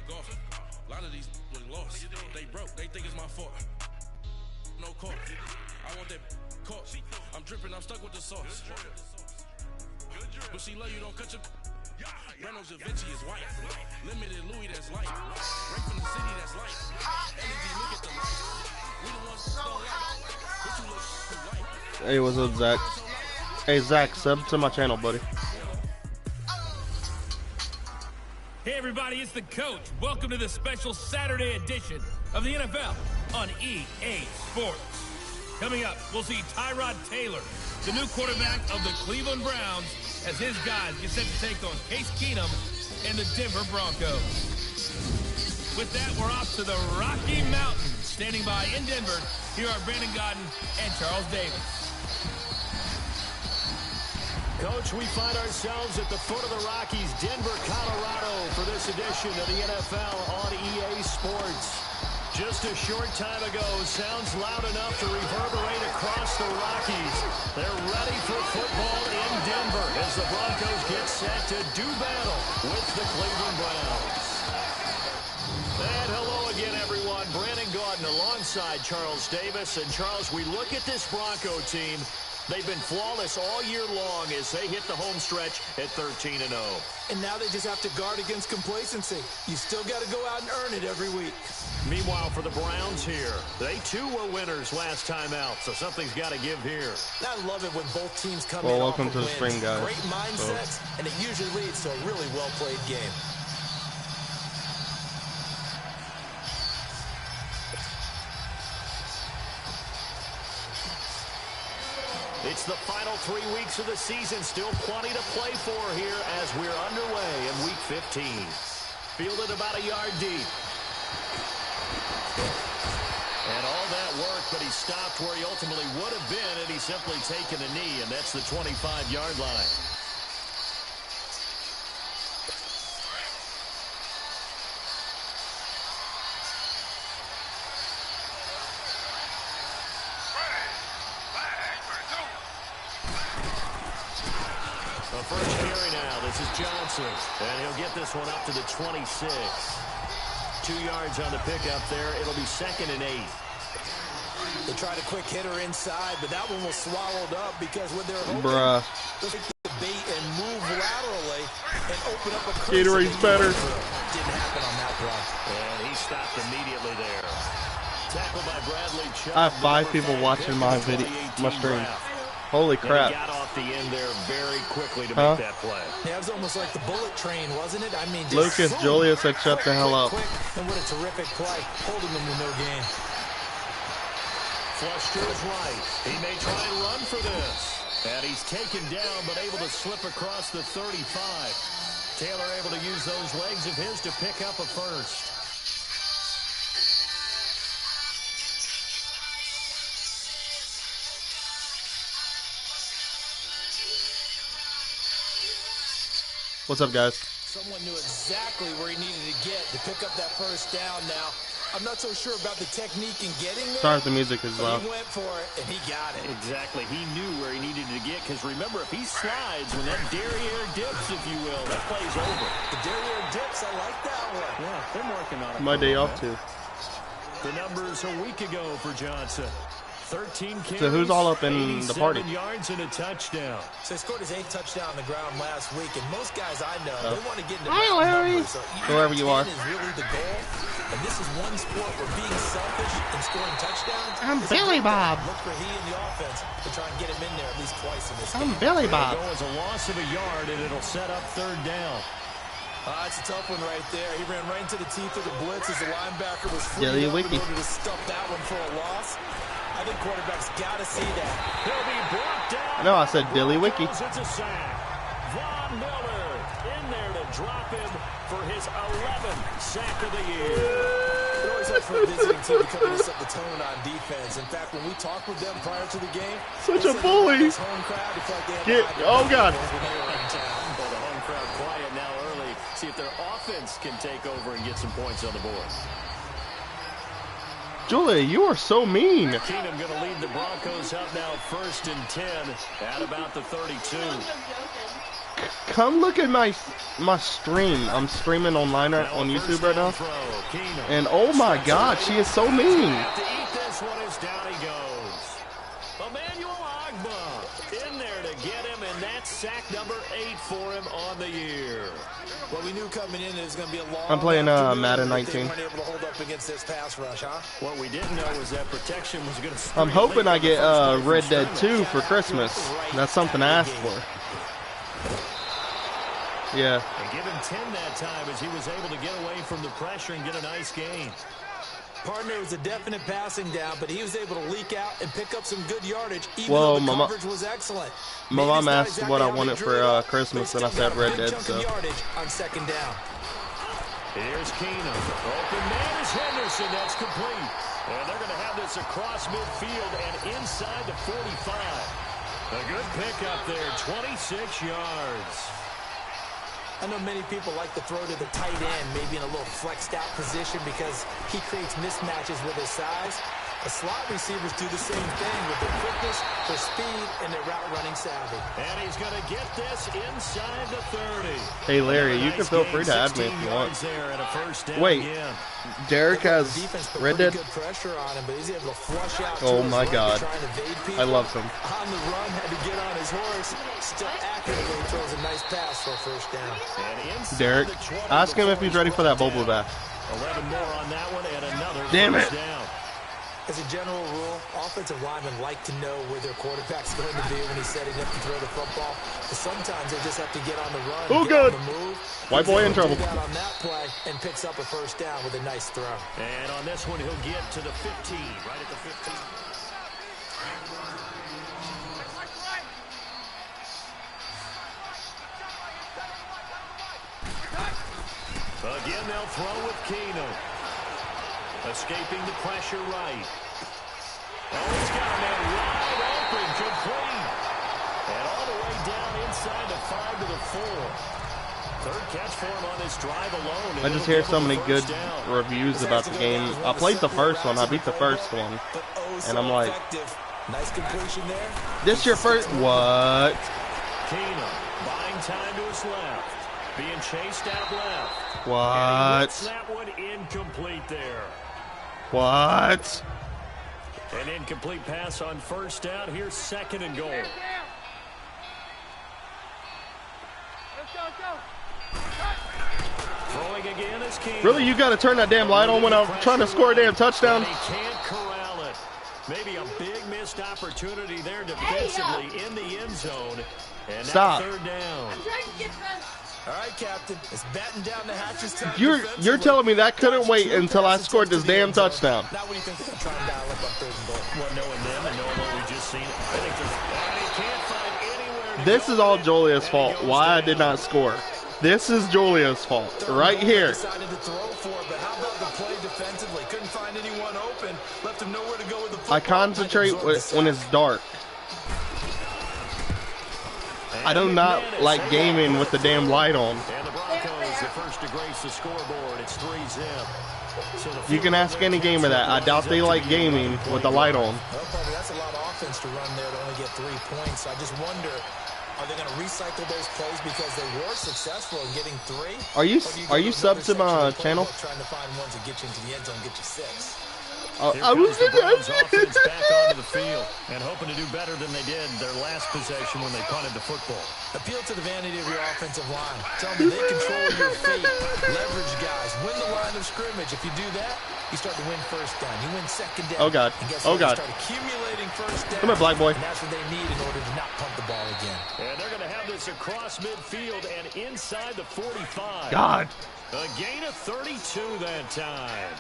A lot of these lost. They broke. They think it's my fault. No court. I want that court. I'm dripping. I'm stuck with the sauce. But she love you. Don't cut your. Reynolds Da Vinci is white. Limited Louis that's light. Right from the city that's light. Energy, look at the light. We the ones that don't like. But you look too light. Hey, what's up, Zach? Hey, Zach, sub to my channel, buddy. Hey, everybody, it's the coach. Welcome to the special Saturday edition of the NFL on EA Sports. Coming up, we'll see Tyrod Taylor, the new quarterback of the Cleveland Browns, as his guys get set to take on Case Keenum and the Denver Broncos. With that, we're off to the Rocky Mountains. Standing by in Denver, here are Brandon Godden and Charles Davis. Coach, we find ourselves at the foot of the Rockies, Denver, Colorado, for this edition of the NFL on EA Sports. Just a short time ago, sounds loud enough to reverberate across the Rockies. They're ready for football in Denver as the Broncos get set to do battle with the Cleveland Browns. And hello again, everyone. Brandon Gaudin alongside Charles Davis. And Charles, we look at this Bronco team. They've been flawless all year long as they hit the home stretch at 13-0. And now they just have to guard against complacency. You still got to go out and earn it every week. Meanwhile, for the Browns here, they too were winners last time out, so something's got to give here. I love it when both teams come well, in welcome off to the wins. spring, guys. Great mindsets, and it usually leads to a really well-played game. It's the final 3 weeks of the season. Still plenty to play for here as we're underway in Week 15. Fielded about a yard deep. And all that work, but he stopped where he ultimately would have been had he simply taken a knee, and that's the 25-yard line. The first carry now. This is Johnson. And he'll get this one up to the 26. 2 yards on the pickup there. It'll be 2nd and 8. They tried a quick hitter inside, but that one was swallowed up because when they're hoping to take the bait and move laterally and open up a crease. Gatorade's better. Didn't happen on that run. And he stopped immediately there. Tackled by Bradley Chubb. I have 5 people watching my video, my stream. Holy crap. He got off the end there very quickly to make that play. Yeah, it was almost like the bullet train, wasn't it? I mean, Lucas Julius said shut the hell up. And what a terrific play, holding them to no gain. Flush to his right. He may try and run for this. And he's taken down, but able to slip across the 35. Taylor able to use those legs of his to pick up a first. What's up, guys? Someone knew exactly where he needed to get to pick up that first down now. I'm not so sure about the technique in getting there. Sorry if the music is loud. He went for it, and he got it. Exactly. He knew where he needed to get, because remember, if he slides, when that derriere dips, if you will, that play's over. The derriere dips, I like that one. Yeah, they're working on it. My day off, too. The numbers a week ago for Johnson. 13 carries, So who's all up in the party? 87 yards and a touchdown. So he scored his 8th touchdown on the ground last week, and most guys I know, they want to get into Hi, Larry. numbers. So Whoever you are. is really the goal, and this is one sport where being selfish and scoring touchdowns. I'm Billy Bob. Look for he and the offense to try and get him in there at least twice in this I'm game. Billy Bob. It'll go as a loss of a yard, and it'll set up 3rd down. It's a tough one right there. He ran right into the teeth of the blitz as the linebacker was free Dilly in Wiki. order to stuff that one for a loss. I think quarterbacks got to see that. He'll be brought down. No, I said Dilly Wiki. It's a sack. Von Miller in there to drop him for his 11th sack of the year. It always helps for a visiting team to come and set the tone on defense. In fact, when we talked with them prior to the game, Such a bully. home crowd, it felt like they had Oh, God. Well, the home crowd quiet now early. See if their offense can take over and get some points on the board. Julia, you are so mean. Keenum going to lead the Broncos up now 1st and 10 at about the 32. come look at my stream. I'm streaming online on YouTube right now. And oh my God, she is so mean. Sack number 8 for him on the year. Well, we knew coming in it was going to be a long. I'm playing Madden 19. They weren't able to hold up against this pass rush, huh? What we didn't know was that protection was going to. I'm hoping I get Red Dead 2 for Christmas. That's something I asked for. Yeah. And give him 10 that time as he was able to get away from the pressure and get a nice gain. Partner was a definite passing down, but he was able to leak out and pick up some good yardage, even well, though the coverage was excellent. My mom asked what I wanted for Christmas, and I said Red Dead, so. On second down. Here's Keenum. Open man is Henderson. That's complete. And they're going to have this across midfield and inside the 45. A good pickup there, 26 yards. I know many people like to throw to the tight end, maybe in a little flexed out position because he creates mismatches with his size. The slot receivers do the same thing with their quickness, their speed, and their route running savvy. And he's going to get this inside the 30. Hey Larry, you can feel free to add me if you want. Wait, Derek has Red Dead? Oh my God, I love him. On the run, had to get on his horse. Still accurately throws a nice pass for a first down. Derek, ask him if he's ready for that bubble bath. 11 more on that one and another. Damn it. Down. As a general rule, offensive linemen like to know where their quarterback's going to be when he's setting up to throw the football. But sometimes they just have to get on the run. Oh, good. On the move. White boy in trouble. Out on that play and picks up a first down with a nice throw. And on this one, he'll get to the 15, right at the 15. Again, they'll throw with Keenum. Escaping the pressure right. Oh, he's got a man wide open, complete. And all the way down inside the 5 to the 4. Third catch for him on this drive alone. I just hear so many good reviews about the game. I played the first one. I beat the first one. And I'm like, nice completion there. This your first? What? Keenum buying time to his left. Being chased out left. What? That one incomplete there. What? An incomplete pass on first down. Here's second and goal. Throwing again is Keenum. Really, you got to turn that damn light on when I'm trying to score a damn touchdown? He can't corral it. Maybe a big missed opportunity there defensively in the end zone. And stop. Third down. All right, Captain. It's batten down the hatches. You're telling me that couldn't wait until I scored this damn touchdown? Now, what do you think they're trying to dial up on third and goal? Well, knowing them and knowing what we just seen, I think they can't find anywhere. This is all Julia's fault. Why I did not score. This is Julia's fault right here. Decided to throw for it, but how about the play defensively? Couldn't find anyone open. Left him nowhere to go with the football. I concentrate when it's dark. I do not like gaming with the damn light on. And the Broncos, the first to grace the scoreboard. It's 3-0. So you can ask any gamer that. I doubt they like gaming with the light on. Well, Bobby, that's a lot of offense to run there to only get 3 points. I just wonder, are they going to recycle those plays because they were successful in getting 3? Are you subbed to my channel? Trying to find ones that get you into the end zone, get you 6. I was the Browns offense back onto the field and hoping to do better than they did their last possession when they punted the football. Appeal to the vanity of your offensive line. Tell them they control your fate. Leverage guys. Win the line of scrimmage. If you do that, you start to win first down. You win second down. Oh, God. Oh, God. You start accumulating first down. Come here, black boy. And that's what they need in order to not pump the ball again. And they're going to have this across midfield and inside the 45. God. A gain of 32 that time.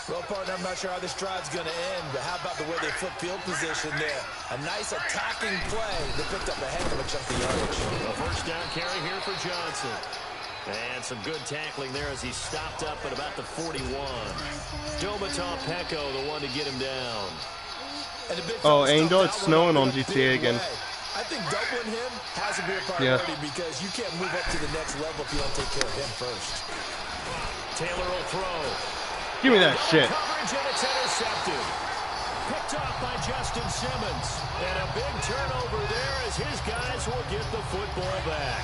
Well, partner, I'm not sure how this drive's going to end, but how about the way they flip field position there? A nice attacking play. They picked up a heck of a chunk of yardage. A first down carry here for Johnson. And some good tackling there as he stopped up at about the 41. Domata Pecco, the one to get him down. Oh, Angel, it's snowing on GTA again. I think doubling him has to be a priority because you can't move up to the next level if you don't take care of him first. Taylor will throw. Give me that shit. Coverage and it's intercepted. Picked off by Justin Simmons. And a big turnover there as his guys will get the football back.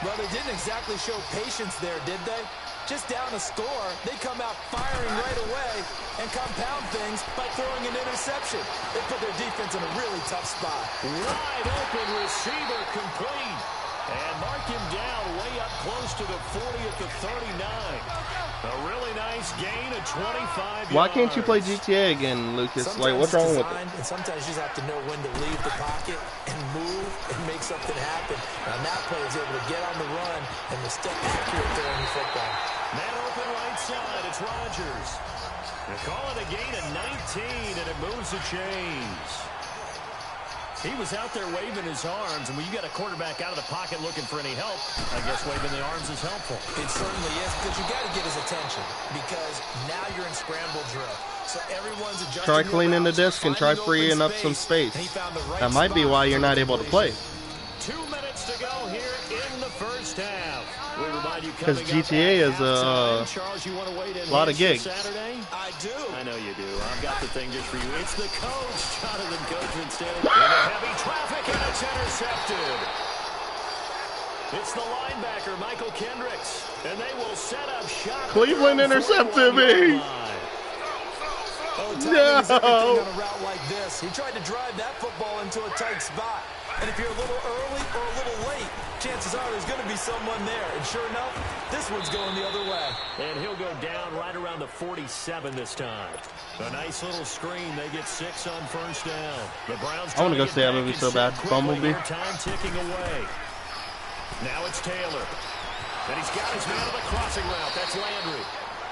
Well, they didn't exactly show patience there, did they? Just down a score, they come out firing right away and compound things by throwing an interception. They put their defense in a really tough spot. Wide open receiver complete. And mark him down way up close to the 40 at the 39. A really nice gain of 25 yards. Why can't you play GTA again, Lucas? Sometimes like, what's wrong with it? And sometimes you just have to know when to leave the pocket and move and make something happen. And on that play, he's able to get on the run and was still accurate throwing the football. Man open right side. It's Rodgers. They call it a gain of 19, and it moves the chains. He was out there waving his arms, and when you got a quarterback out of the pocket looking for any help, I guess waving the arms is helpful. It certainly is, because you got to get his attention, because now you're in scramble drill. So everyone's adjusting. Try cleaning the disc and try freeing up some space. That might be why you're not able to play. 2 minutes to go here in the first half. Because GTA is a lot of gigs. Saturday? I do. I know you do. I've got the thing just for you. It's the coach, Jonathan Coachman, standing in heavy traffic, and it's intercepted. It's the linebacker, Michael Kendricks, and they will set up shop. Cleveland intercepted me. No. On a route like this, he tried to drive that football into a tight spot. And if you're a little early or a little late, chances are there's going to be someone there. And sure enough, this one's going the other way. And he'll go down right around the 47 this time. A nice little screen. They get 6 on first down. The Browns. I want to go see that movie so bad. Bumblebee. Time ticking away. Now it's Taylor. And he's got his man on the crossing route. That's Landry.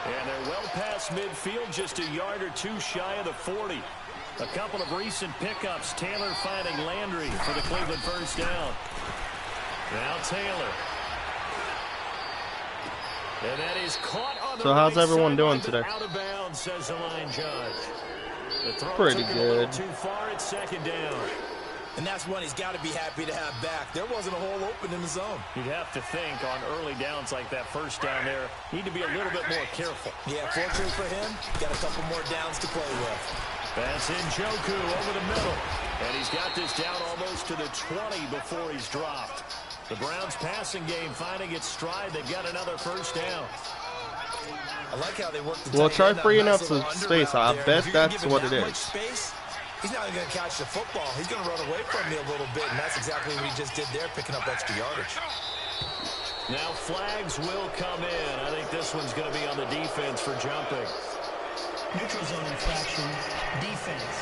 And they're well past midfield, just a yard or two shy of the 40. A couple of recent pickups. Taylor finding Landry for the Cleveland first down. Now Taylor. And that is caught on the So how's right everyone doing sideline, today? out of bounds, says the line judge. The throw Pretty took him a little good. too far at second down. And that's one he's got to be happy to have back. There wasn't a hole open in the zone. You'd have to think on early downs like that first down there, need to be a little bit more careful. Yeah, fortunately for him, got a couple more downs to play with. That's Njoku over the middle. And he's got this down almost to the 20 before he's dropped. The Browns passing game finding its stride. They've got another first down. I like how they work the Well, tight try end on freeing a up nice some little space. under I route bet there. If you're gonna that's give him what that it much is. space, he's not even going to catch the football. He's going to run away from me a little bit, and that's exactly what he just did there, picking up extra yardage. Now flags will come in. I think this one's going to be on the defense for jumping. Neutral zone infraction, defense.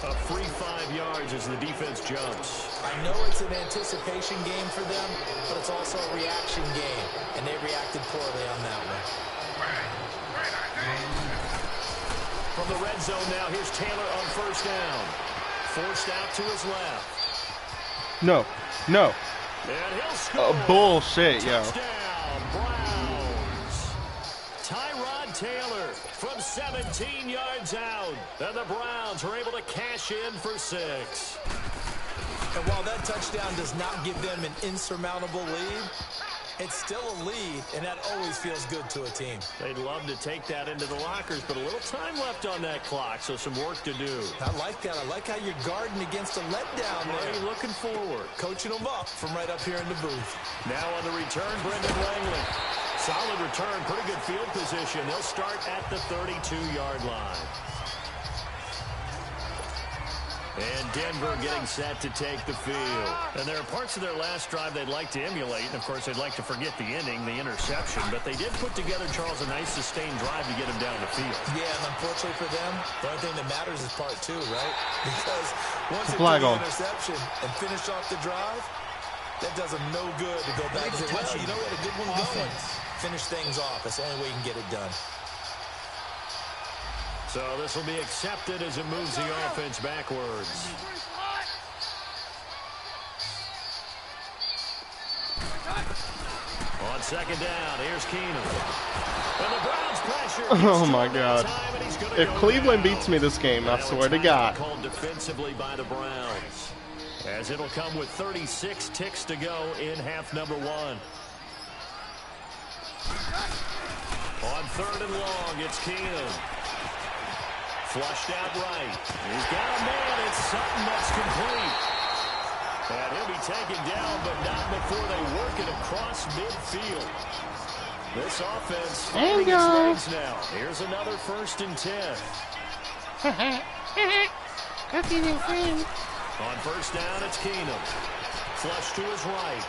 A free 5 yards as the defense jumps. I know it's an anticipation game for them, but it's also a reaction game, and they reacted poorly on that one. From the red zone now, here's Taylor on first down. Forced out to his left. No. No. And he'll score. Bullshit, yo. Touchdown, Browns. Tyrod Taylor from 17 yards out. And the Browns are able to cash in for 6. And while that touchdown does not give them an insurmountable lead, it's still a lead, and that always feels good to a team. They'd love to take that into the lockers, but a little time left on that clock, so some work to do. I like that. I like how you're guarding against a letdown Already there. looking forward. Coaching them up from right up here in the booth. Now on the return, Brendan Langley. Solid return, pretty good field position. They'll start at the 32-yard line. And Denver getting set to take the field. And there are parts of their last drive they'd like to emulate. And, of course, they'd like to forget the ending, the interception. But they did put together, Charles, a nice sustained drive to get him down the field. Yeah, and unfortunately for them, the only thing that matters is part 2, right? Because once they Flag do on. the interception and finish off the drive, that does them no good to go back and say, well, you know, we had a good one going. Finish things off. That's the only way you can get it done. So this will be accepted as it moves the offense backwards. On second down, here's Keenum. And the Browns pressure. Oh my God. If Cleveland beats me this game, I swear to God. Called defensively by the Browns. As it'll come with 36 ticks to go in half number 1. On third and long, it's Keenum. Flushed out right. He's got a man. It's Sutton, that's complete. And he'll be taken down, but not before they work it across midfield. This offense finding its legs now. Here's another 1st and 10. On 1st down, it's Keenum. Flush to his right.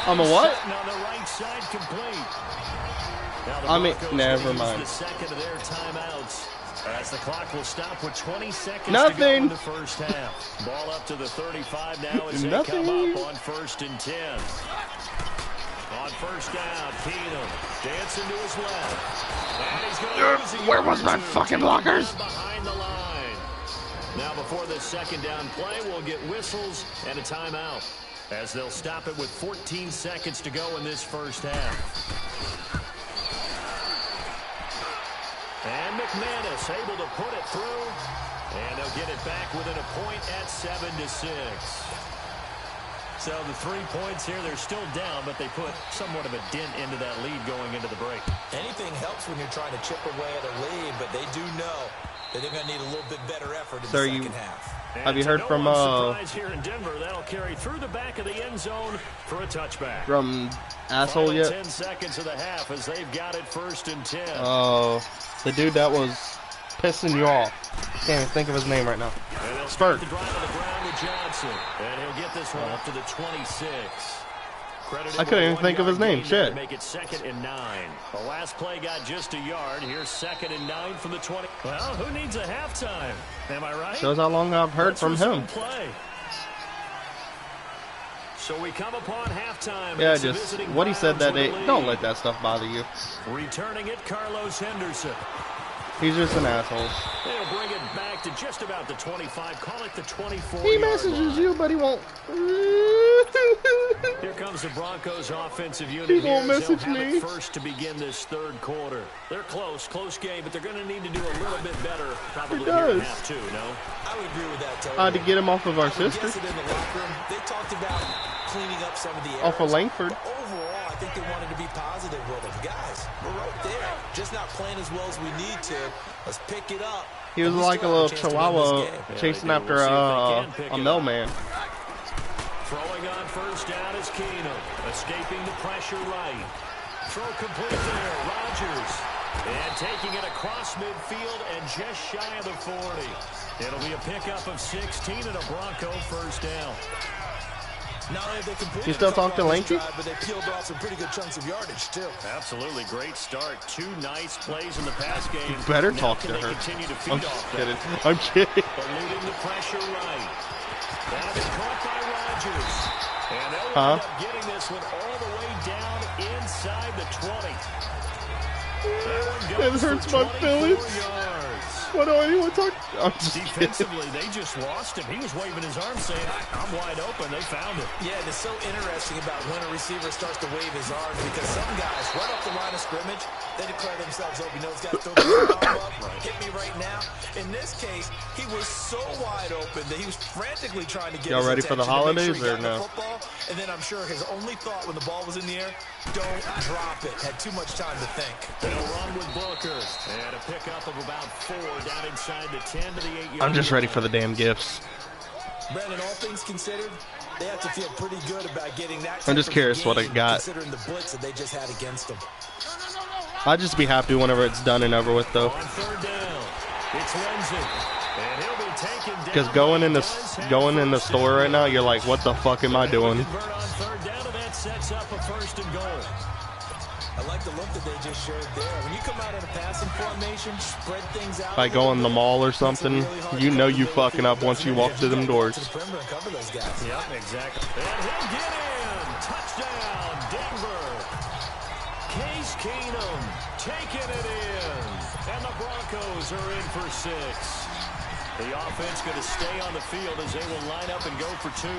I'm a what? On the right side, complete. Never mind. The second of their timeouts. As the clock will stop with 20 seconds Nothing. to go in the first half. Ball up to the 35 now as they come up on 1st and 10. On 1st down, Keenum dancing to his left. And he's going to lose. Where was my fucking blockers? Behind the line. Now before this 2nd down play, we'll get whistles and a timeout as they'll stop it with 14 seconds to go in this first half. And McManus able to put it through, and they'll get it back within a point at 7-6. So the 3 points here, they're still down, but they put somewhat of a dent into that lead going into the break. Anything helps when you're trying to chip away at a lead, but they do know that they're going to need a little bit better effort in the second half. Have you heard from here in Denver, that'll carry through the back of the end zone for a touchback. From asshole yet? 10 seconds of the half as they've got it 1st and 10. Oh, the dude that was pissing you off. Can't even think of his name right now. Spurt. The drive on the ground with Johnson, and he'll get this one up to the 26. I couldn't even think of his name. Shit. Make it 2nd and 9. The last play got just a yard. Here's 2nd and 9 from the 20. Well, who needs a halftime? Am I right? Shows how long I've heard from him. Play. So we come upon halftime. Yeah, just what he said that day. Don't let that stuff bother you. Returning it, Carlos Henderson. He's just an asshole. They'll bring it back to just about the 25. Call it the 24. He messages you, but he won't. Here comes the Broncos offensive unit. He won't message me. First to begin this 3rd quarter. They're close game, but they're going to need to do a little bit better. Probably here in half 2, no? I would agree with that, totally. I had to get him off of our sister. In the locker room, they talked about cleaning up some of the errors. Off of Langford. But overall, I think they wanted to be positive with them. Guys, we're right there. Just not playing as well as we need to. Let's pick it up. He was like a little chihuahua chasing after a mailman. Throwing on 1st down is Keenum. Escaping the pressure right. Throw complete there. Rodgers. And taking it across midfield and just shy of the 40. It'll be a pickup of 16 and a Bronco 1st down. Not only have they completed you still talk to Lanky? But they peeled off some pretty good chunks of yardage, too. Absolutely. Great start. 2 nice plays in the pass game. You better talk to her. I'm just kidding. I'm kidding. Eluding the pressure right. That'll be caught by Rodgers. And they'll end up getting this one all the way down inside the 20. It hurts my feelings. What do I even talk? I'm just Defensively, they just lost him. He was waving his arm saying, I'm wide open. They found him. Yeah, it's so interesting about when a receiver starts to wave his arms because some guys, right off the line of scrimmage, they declare themselves open. You know, he's got to throw his arm up, hit me right now. In this case, he was so wide open that he was frantically trying to get y'all ready for the holidays or no? Football, and then I'm sure his only thought when the ball was in the air, don't drop it. Had too much time to think. They'll run with Booker. And a pickup of about 4 down inside the 10 to the 8 yard. I'm just ready for the damn gifts. Brandon, all things considered, they have to feel pretty good about getting that. I'm just curious what I got. Considering the blitz that they just had against them. I'll just be happy whenever it's done and over with, though. On 3rd down, it's Lindsay, and he'll be taken down. Because going in the store right now, you're like, what the fuck am I doing? On 3rd down, and that sets up a 1st and goal. I like the look that they just showed there. When you come out in a passing formation, spread things out. Like go in the mall or something, you know you fucking up once you walk through them doors. Yep, exactly. And he'll get in. Touchdown, Denver. Case Keenum taking it in. And the Broncos are in for 6. The offense going to stay on the field as they will line up and go for 2.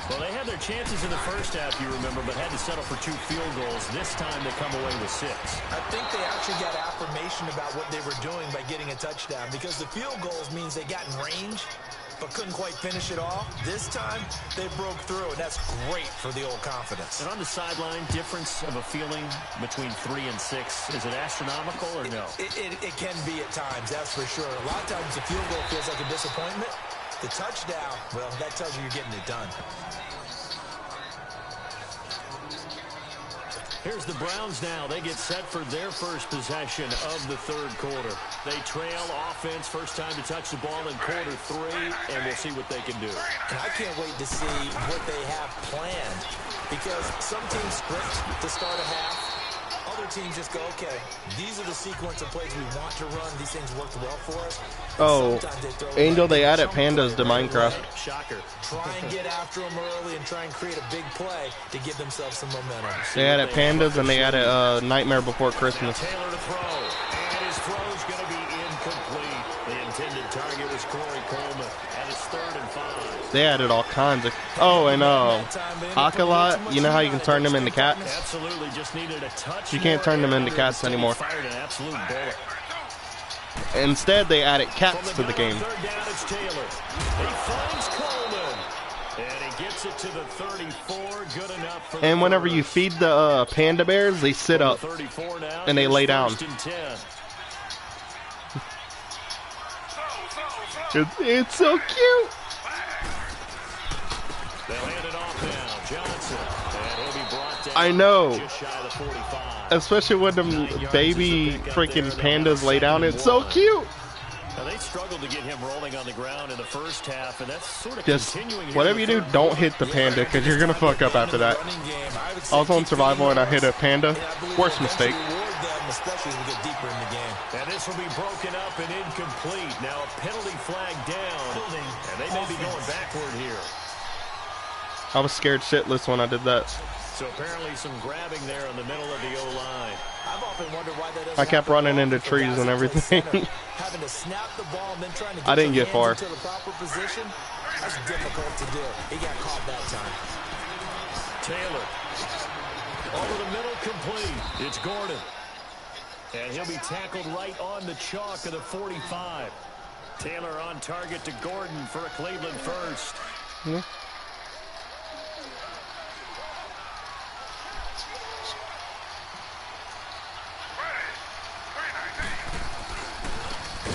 Well, they had their chances in the first half, you remember, but had to settle for 2 field goals. This time they come away with 6. I think they actually got affirmation about what they were doing by getting a touchdown because the field goals means they got in range. but couldn't quite finish it off. This time, they broke through, and that's great for the old confidence. And on the sideline, difference of a feeling between 3 and 6. Is it astronomical or no? It can be at times, that's for sure. A lot of times the field goal feels like a disappointment. The touchdown, well, that tells you you're getting it done. Here's the Browns now. They get set for their first possession of the third quarter. They trail offense, first time to touch the ball in quarter 3, and we'll see what they can do. And I can't wait to see what they have planned, because some teams script to start a half. Other teams just go, okay, these are the sequence of plays we want to run. These things worked well for us. Oh, Angel, they added pandas to Minecraft. Shocker. Try and get after them early and try and create a big play to give themselves some momentum. They added pandas and they added Nightmare Before Christmas. Taylor to throw, and his throw's going to be incomplete. The intended target was Corey Coleman, and it's 3rd and 5. They added all kinds of... Oh, and Akalot, you know how you can turn them into cats? Absolutely, just needed a touch. You can't turn them into cats anymore. Fired an absolute bullet. Instead, they added cats to the game. Third down, it's Taylor. He finds Coleman, and he gets it to the 34. Good enough for And whenever you feed the panda bears, they sit up and they lay down. It's so cute. They'll hand it off now. Johnson, and he'll be brought down. I know. Just shy of the 45. Especially when them baby freaking pandas lay down. It's so cute. Now they struggled to get him rolling on the ground in the first half, and that's sort of Just continuing. whatever you do, don't hit the panda because you're gonna fuck up after that. I was on survival and I hit a panda. Worst mistake. Especially as we get deeper in the game. And this will be broken up and incomplete. Now a penalty flag down, and they may be going backward here. I was scared shitless when I did that. So apparently some grabbing there in the middle of the O-line. I've often wondered why that doesn't I kept running into trees and everything. Having to snap the ball and then trying to get I didn't get far. into the proper position, that's difficult to do. He got caught that time. Taylor. Over the middle, complete. It's Gordon. And he'll be tackled right on the chalk of the 45. Taylor on target to Gordon for a Cleveland first. Yeah.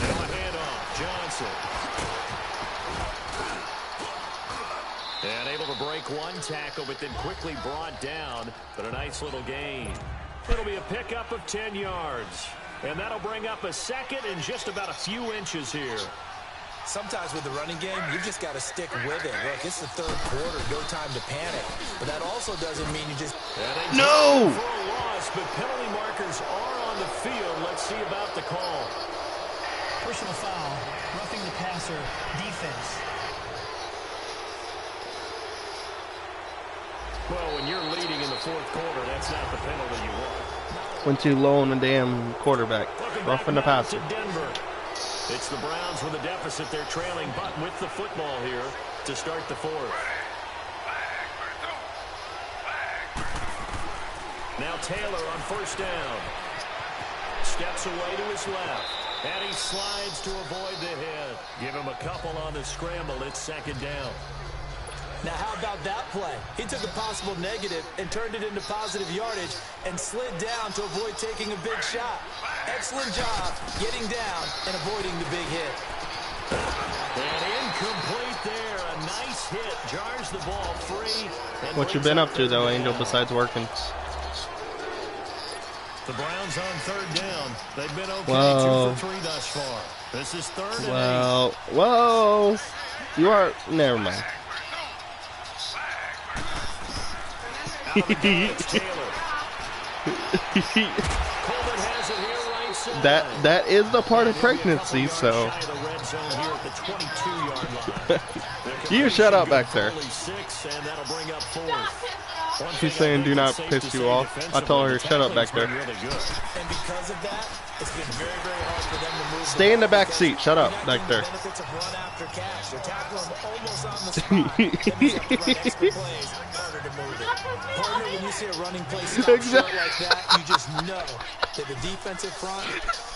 Now a handoff. Johnson. And able to break one tackle, but then quickly brought down. But a nice little gain. It'll be a pickup of 10 yards. And that'll bring up a second in just about a few inches here. Sometimes with the running game, you just got to stick with it. Look, it's the third quarter, no time to panic. But that also doesn't mean you just... No! For a loss, but penalty markers are on the field. Let's see about the call. Personal foul, roughing the passer, defense. Well, when you're leading in the fourth quarter, that's not the penalty you want. Went too low on the damn quarterback. Roughing the passer. Denver. It's the Browns with a deficit. They're trailing, but with the football here to start the fourth. Now Taylor on first down. Steps away to his left. And he slides to avoid the hit. Give him a couple on the scramble. It's second down. Now, how about that play? He took a possible negative and turned it into positive yardage and slid down to avoid taking a big shot. Excellent job getting down and avoiding the big hit. And incomplete there. A nice hit. Jars the ball free. What you been up to, though, Angel, besides working? The Browns on third down. They've been okay. Whoa. 2 for 3 thus far. This is third and 8. Well, whoa. You are... Never mind. That is the part of pregnancy, so you shut up back there. She's saying do not piss you off. I told her shut up back there. And because of that, it's been very, very hard for them to move. Stay in the back seat. Shut up back there. Benefits of run after catch. They're tackling them almost on the spot. Then you have to run extra plays. Harder to move it. Partner, when you see a running play stop short like that, you just know To the defensive front,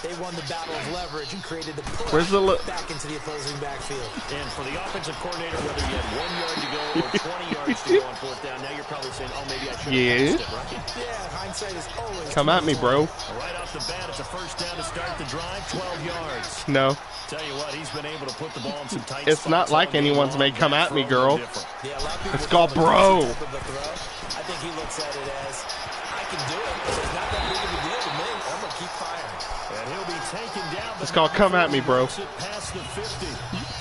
they won the battle of leverage and created the push back into the opposing backfield. And for the offensive coordinator, whether you had 1 yard to go or 20 yards to go on fourth down, now you're probably saying, oh, maybe I should have passed it, right? Yeah, hindsight is always... Come at me, bro. Right off the bat, it's a first down to start the drive, 12 yards. No. Tell you what, he's been able to put the ball in some tight It's not like anyone's may come at me, girl. Yeah, a lot of people It's called bro. I think he looks at it as, I can do it. It's not that big of a deal to me. I'm going to keep firing. And he'll be taken down. It's called come at me, bro. Past the 50.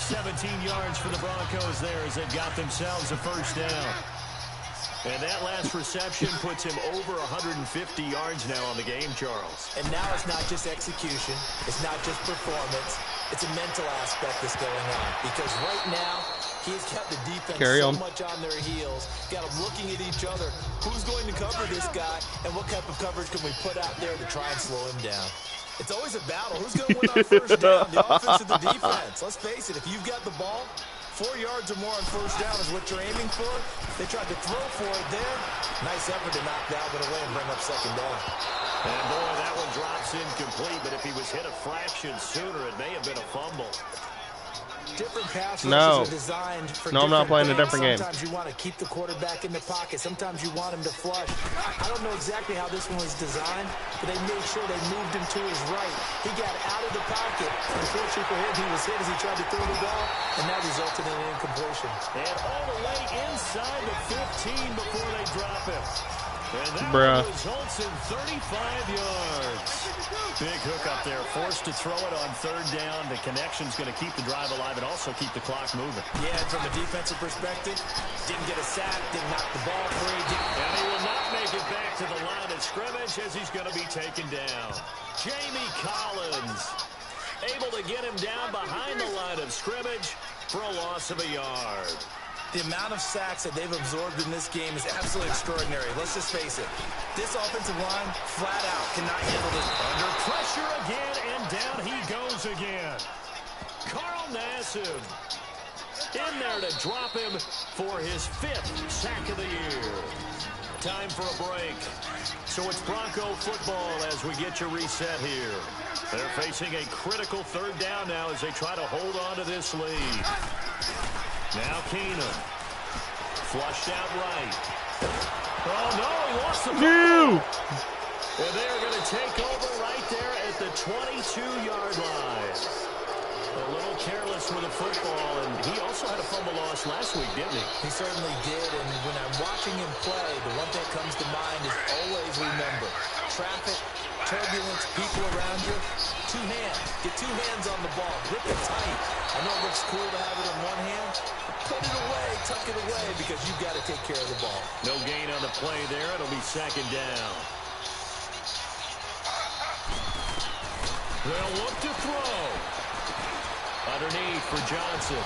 17 yards for the Broncos there as they've got themselves a first down. And that last reception puts him over 150 yards now on the game, Charles. And now it's not just execution. It's not just performance. It's a mental aspect that's going on. Because right now, he's kept the defense so much on their heels. Got them looking at each other. Who's going to cover this guy? And what type of coverage can we put out there to try and slow him down? It's always a battle. Who's going to win on first down? The offense or the defense? Let's face it, if you've got the ball, 4 yards or more on first down is what you're aiming for. They tried to throw for it there. Nice effort to knock that one away and bring up second down. And boy, that one drops incomplete, but if he was hit a fraction sooner, it may have been a fumble. Different pass rushes are designed for I'm not playing a different game. Sometimes you want to keep the quarterback in the pocket. Sometimes you want him to flush. I don't know exactly how this one was designed, but they made sure they moved him to his right. He got out of the pocket. Unfortunately for him, he was hit as he tried to throw the ball, and that resulted in an incompletion. And all the way inside the 15 before they drop him. And that results in 35 yards. Big hook up there, forced to throw it on third down. The connection's going to keep the drive alive and also keep the clock moving. Yeah, from a defensive perspective, didn't get a sack, didn't knock the ball free. And he will not make it back to the line of scrimmage as he's going to be taken down. Jamie Collins able to get him down behind the line of scrimmage for a loss of a yard. The amount of sacks that they've absorbed in this game is absolutely extraordinary. Let's just face it. This offensive line, flat out, cannot handle this. Under pressure again, and down he goes again. Carl Nassib in there to drop him for his 5th sack of the year. Time for a break. So it's Bronco football as we get you reset here. They're facing a critical third down now as they try to hold on to this lead. Now Keenum. Flushed out right. Oh, no, he lost the ball. And they're going to take over right there at the 22-yard line. A little careless with the football, and he also had a fumble loss last week, didn't he? He certainly did, and when I'm watching him play, the one thing that comes to mind is always remember, traffic, turbulence, people around you, 2 hands. Get 2 hands on the ball. Grip it tight. I know it looks cool to have it in one hand. Put it away, tuck it away, because you've got to take care of the ball. No gain on the play there. It'll be second down. They'll look to throw. Underneath for Johnson.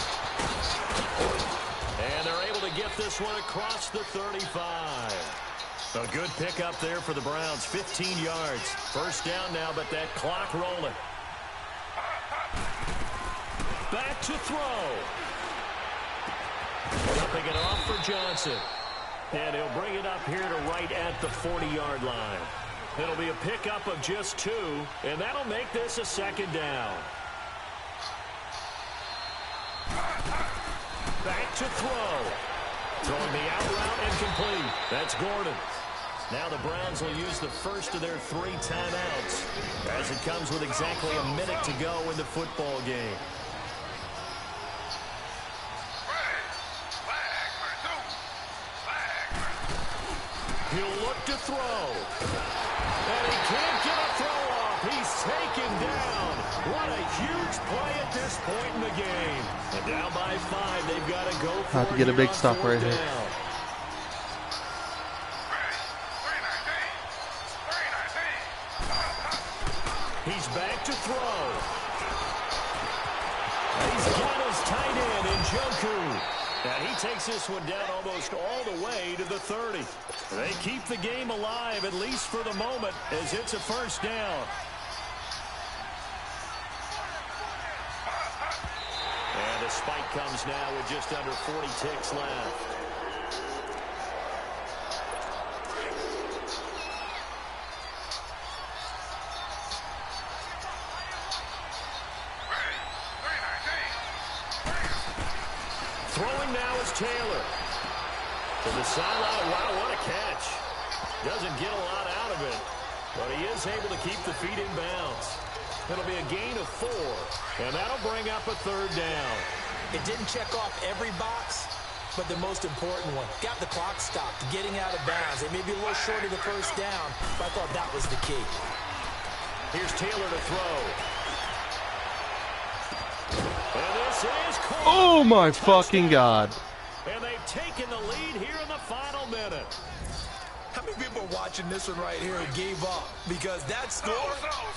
And they're able to get this one across the 35. A good pickup there for the Browns. 15 yards. First down now, but that clock rolling. Back to throw. Dumping it off for Johnson. And he'll bring it up here to right at the 40-yard line. It'll be a pickup of just 2, and that'll make this a second down. Back to throw. Throwing the out route incomplete. That's Gordon. Now the Browns will use the first of their 3 timeouts as it comes with exactly a minute to go in the football game. He'll look to throw. And he can't get a throw off. He's taken down. What a huge play at this point in the game. And down by 5, they've got to go for it. Have to get a big stop right here. He's back to throw. He's got his tight end in Njoku. And he takes this one down almost all the way to the 30. They keep the game alive, at least for the moment, as it's a first down. And the spike comes now with just under 40 ticks left. Throwing now is Taylor. To the sideline. Wow, what a catch. Doesn't get a lot out of it, but he is able to keep the feet in bounds. It'll be a gain of 4, and that'll bring up a 3rd down. It didn't check off every box, but the most important one. Got the clock stopped, getting out of bounds. It may be a little short of the 1st down, but I thought that was the key. Here's Taylor to throw. And this is caught. Oh, my fucking God. And they've taken the lead here in the final minute. How many people are watching this one right here who gave up? Because that score,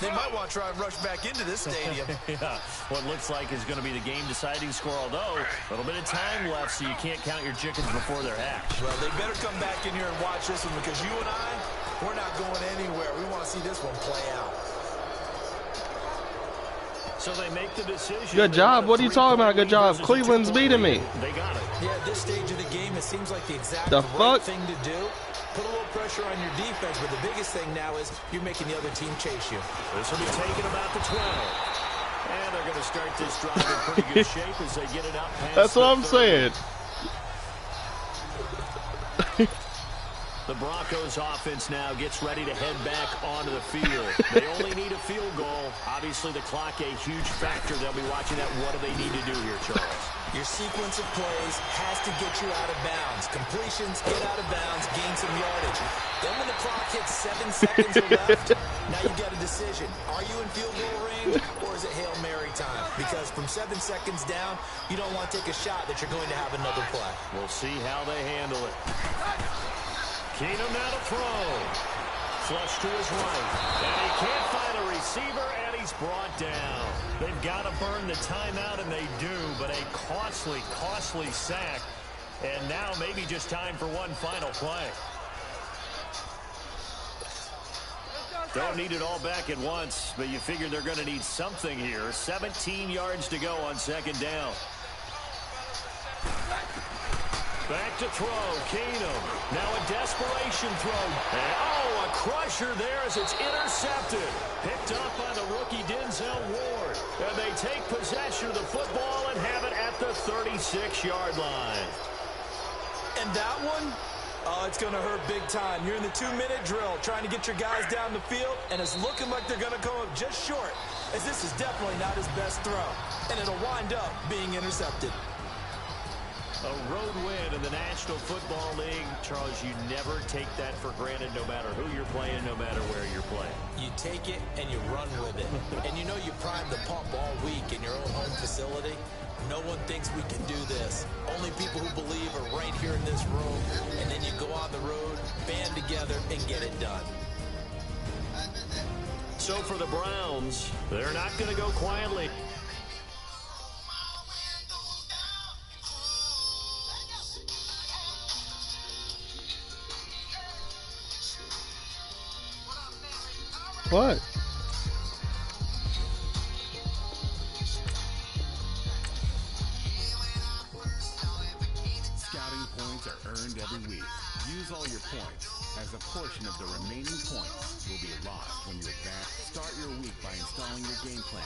they might want to try and rush back into this stadium. Yeah, what looks like is going to be the game-deciding score, although a little bit of time left, so you can't count your chickens before they're hatched. Well, they better come back in here and watch this one, because you and I, we're not going anywhere. We want to see this one play out. So they make the decision. Good job. What are you talking about? Good job. Cleveland's beating me. They got it. Yeah, at this stage of the game, it seems like the exact right thing to do. Put a little pressure on your defense, but the biggest thing now is you're making the other team chase you. This will be taken about the 12. And they're going to start this drive in pretty good shape as they get it out past. That's what I'm saying. The Broncos offense now gets ready to head back onto the field. They only need a field goal. Obviously, the clock a huge factor. They'll be watching that. What do they need to do here, Charles? Your sequence of plays has to get you out of bounds. Completions, get out of bounds, gain some yardage. Then when the clock hits 7 seconds or left, now you've got a decision. Are you in field goal range, or is it Hail Mary time? Because from 7 seconds down, you don't want to take a shot that you're going to have another play. We'll see how they handle it. Keenum now to throw. Flush to his right. And he can't find a receiver, and he's brought down. They've got to burn the timeout, and they do, but a costly, costly sack. And now maybe just time for one final play. Don't need it all back at once, but you figure they're going to need something here. 17 yards to go on 2nd down. Back to throw, Keenum. Now a desperation throw. And, oh, a crusher there as it's intercepted. Picked up by the rookie Denzel Ward. And they take possession of the football and have it at the 36-yard line. And that one, oh, it's going to hurt big time. You're in the 2-minute drill trying to get your guys down the field, and it's looking like they're going to go up just short, as this is definitely not his best throw. And it'll wind up being intercepted. A road win in the National Football League. Charles, you never take that for granted no matter who you're playing, no matter where you're playing. You take it and you run with it. And you know you prime the pump all week in your own home facility. No one thinks we can do this. Only people who believe are right here in this room. And then you go on the road, band together, and get it done. So for the Browns, they're not going to go quietly. What? Scouting points are earned every week. Use all your points, as a portion of the remaining points will be lost when you advance. Start your week by installing your game plan.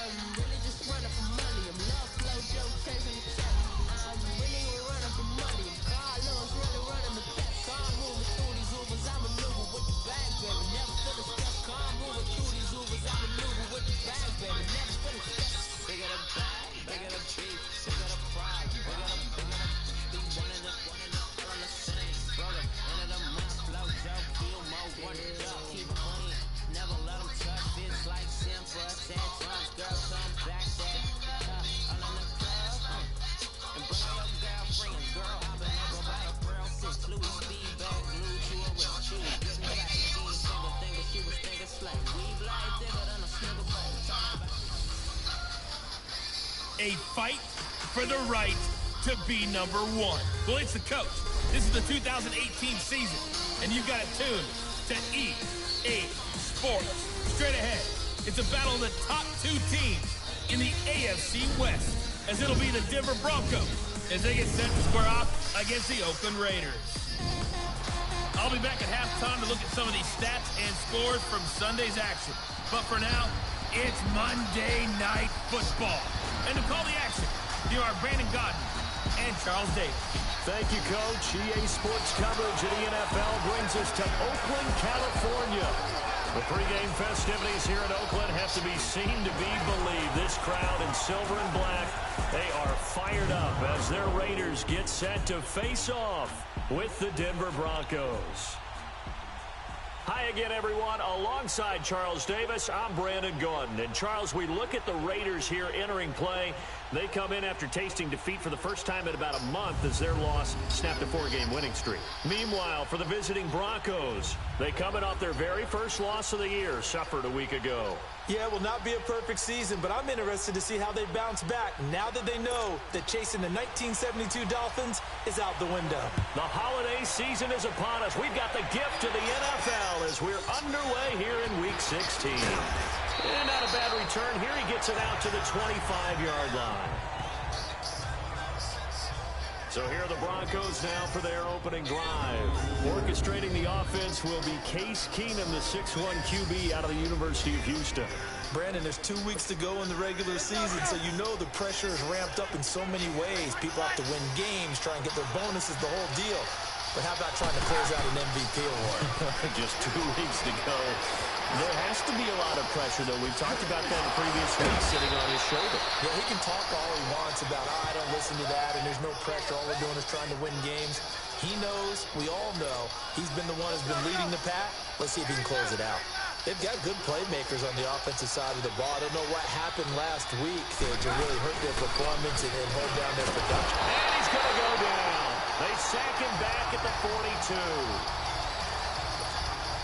I'm really just running for money. A fight for the right to be number one. Well, it's the coach. This is the 2018 season, and you've got it tuned to EA Sports. Straight ahead, it's a battle of the top two teams in the AFC West, as it'll be the Denver Broncos as they get set to square off against the Oakland Raiders. I'll be back at halftime to look at some of these stats and scores from Sunday's action. But for now, it's Monday Night Football. And to call the action, here are Brandon Godden and Charles Davis. Thank you, Coach. EA Sports coverage of the NFL brings us to Oakland, California. The pregame festivities here in Oakland have to be seen to be believed. This crowd in silver and black, they are fired up as their Raiders get set to face off with the Denver Broncos. Hi again, everyone. Alongside Charles Davis, I'm Brandon Gaudin. And Charles, we look at the Raiders here entering play. They come in after tasting defeat for the first time in about a month as their loss snapped a 4-game winning streak. Meanwhile, for the visiting Broncos, they come in off their very first loss of the year, suffered a week ago. Yeah, it will not be a perfect season, but I'm interested to see how they bounce back now that they know that chasing the 1972 Dolphins is out the window. The holiday season is upon us. We've got the gift to the NFL as we're underway here in Week 16. And not a bad return here. He gets it out to the 25-yard line. So here are the Broncos now for their opening drive. Orchestrating the offense will be Case Keenum, the 6'1 QB out of the University of Houston. Brandon, there's 2 weeks to go in the regular season, so you know the pressure is ramped up in so many ways. People have to win games, try and get their bonuses, the whole deal. But how about trying to close out an MVP award? Just 2 weeks to go. There has to be a lot of pressure, though. We've talked about that in previous weeks, sitting on his shoulder. Yeah, he can talk all he wants about, I don't listen to that, and there's no pressure. All we're doing is trying to win games. He knows, we all know, he's been the one who's been leading the pack. Let's see if he can close it out. They've got good playmakers on the offensive side of the ball. I don't know what happened last week to really hurt their performance and hold down their production. And he's going to go down. They sack him back at the 42.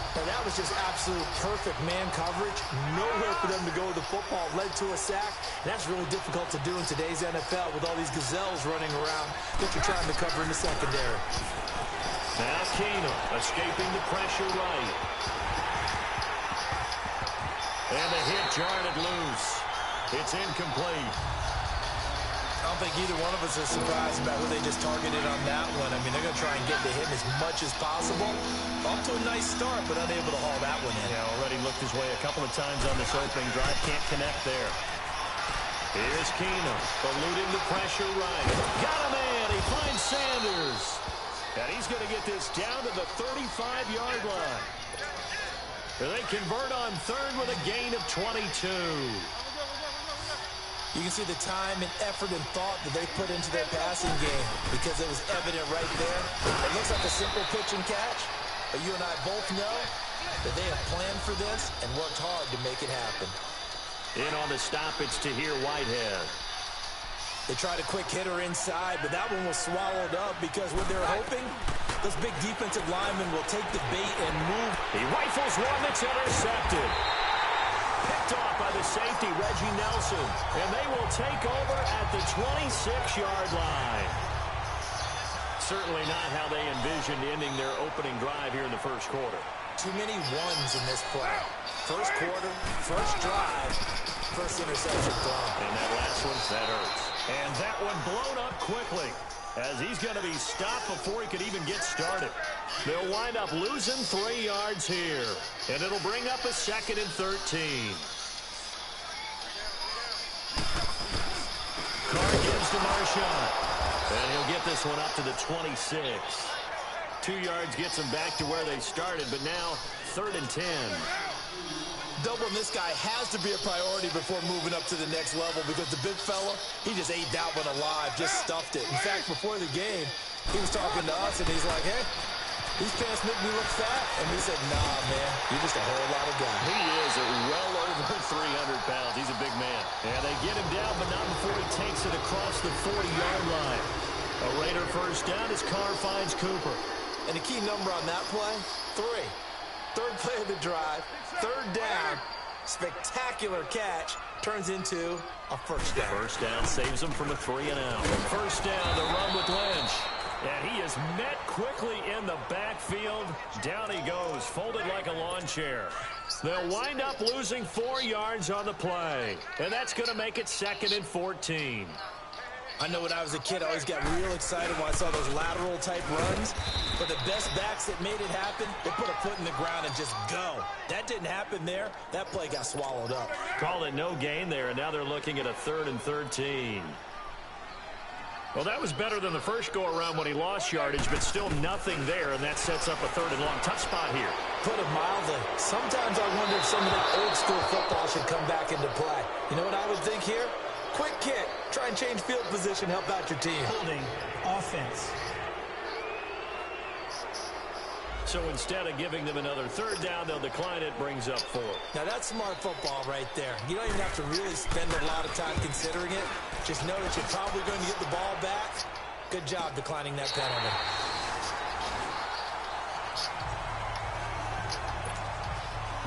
And that was just absolute perfect man coverage. Nowhere for them to go with the football. Led to a sack. And that's really difficult to do in today's NFL with all these gazelles running around that you're trying to cover in the secondary. Now Keenum escaping the pressure right. And the hit jarred it loose. It's incomplete. I don't think either one of us is surprised about who they just targeted on that one. I mean, they're going to try and get to him as much as possible. Off to a nice start, but unable to haul that one in. Yeah, already looked his way a couple of times on this opening drive. Can't connect there. Here's Keenum, eluding the pressure right. Got a man. He finds Sanders. And he's going to get this down to the 35-yard line. They convert on third with a gain of 22. You can see the time and effort and thought that they put into their passing game because it was evident right there. It looks like a simple pitch and catch, but you and I both know that they have planned for this and worked hard to make it happen. In on the stoppage to hear Whitehead. They tried a quick hitter inside, but that one was swallowed up because what they're hoping, those big defensive linemen will take the bait and move. He rifles one that's intercepted. Picked off by the safety, Reggie Nelson. And they will take over at the 26-yard line. Certainly not how they envisioned ending their opening drive here in the first quarter. Too many ones in this play. First quarter, first drive, first interception thrown. And that last one, that hurts. And that one blown up quickly as he's going to be stopped before he could even get started. They'll wind up losing 3 yards here. And it'll bring up a 2nd and 13. Carr gives to Marshawn. And he'll get this one up to the 26. 2 yards gets them back to where they started, but now 3rd and 10. Doubling this guy has to be a priority before moving up to the next level because the big fella, he just ate that one alive, just stuffed it. In fact, before the game, he was talking to us, and he's like, hey, these pants make me look fat. And we said, nah, man, you're just a whole lot of guy. He is well over 300 pounds. He's a big man. Yeah, they get him down, but not before he takes it across the 40-yard line. A Raider first down as Carr finds Cooper. And the key number on that play, 3. Third play of the drive, 3rd down, spectacular catch, turns into a first down. First down saves him from a 3-and-out. First down, the run with Lynch. And he is met quickly in the backfield. Down he goes, folded like a lawn chair. They'll wind up losing 4 yards on the play. And that's going to make it 2nd and 14. I know when I was a kid, I always got real excited when I saw those lateral-type runs. But the best backs that made it happen, they put a foot in the ground and just go. That didn't happen there. That play got swallowed up. Call it no gain there, and now they're looking at a 3rd and 13. Well, that was better than the first go-around when he lost yardage, but still nothing there, and that sets up a 3rd and long. Tough spot here. Put it mildly. Sometimes I wonder if some of that old-school football should come back into play. You know what I would think here? Quick kick. Try and change field position. Help out your team. Holding offense. So instead of giving them another 3rd down, they'll decline it, brings up 4. Now that's smart football right there. You don't even have to really spend a lot of time considering it. Just know that you're probably going to get the ball back. Good job declining that penalty.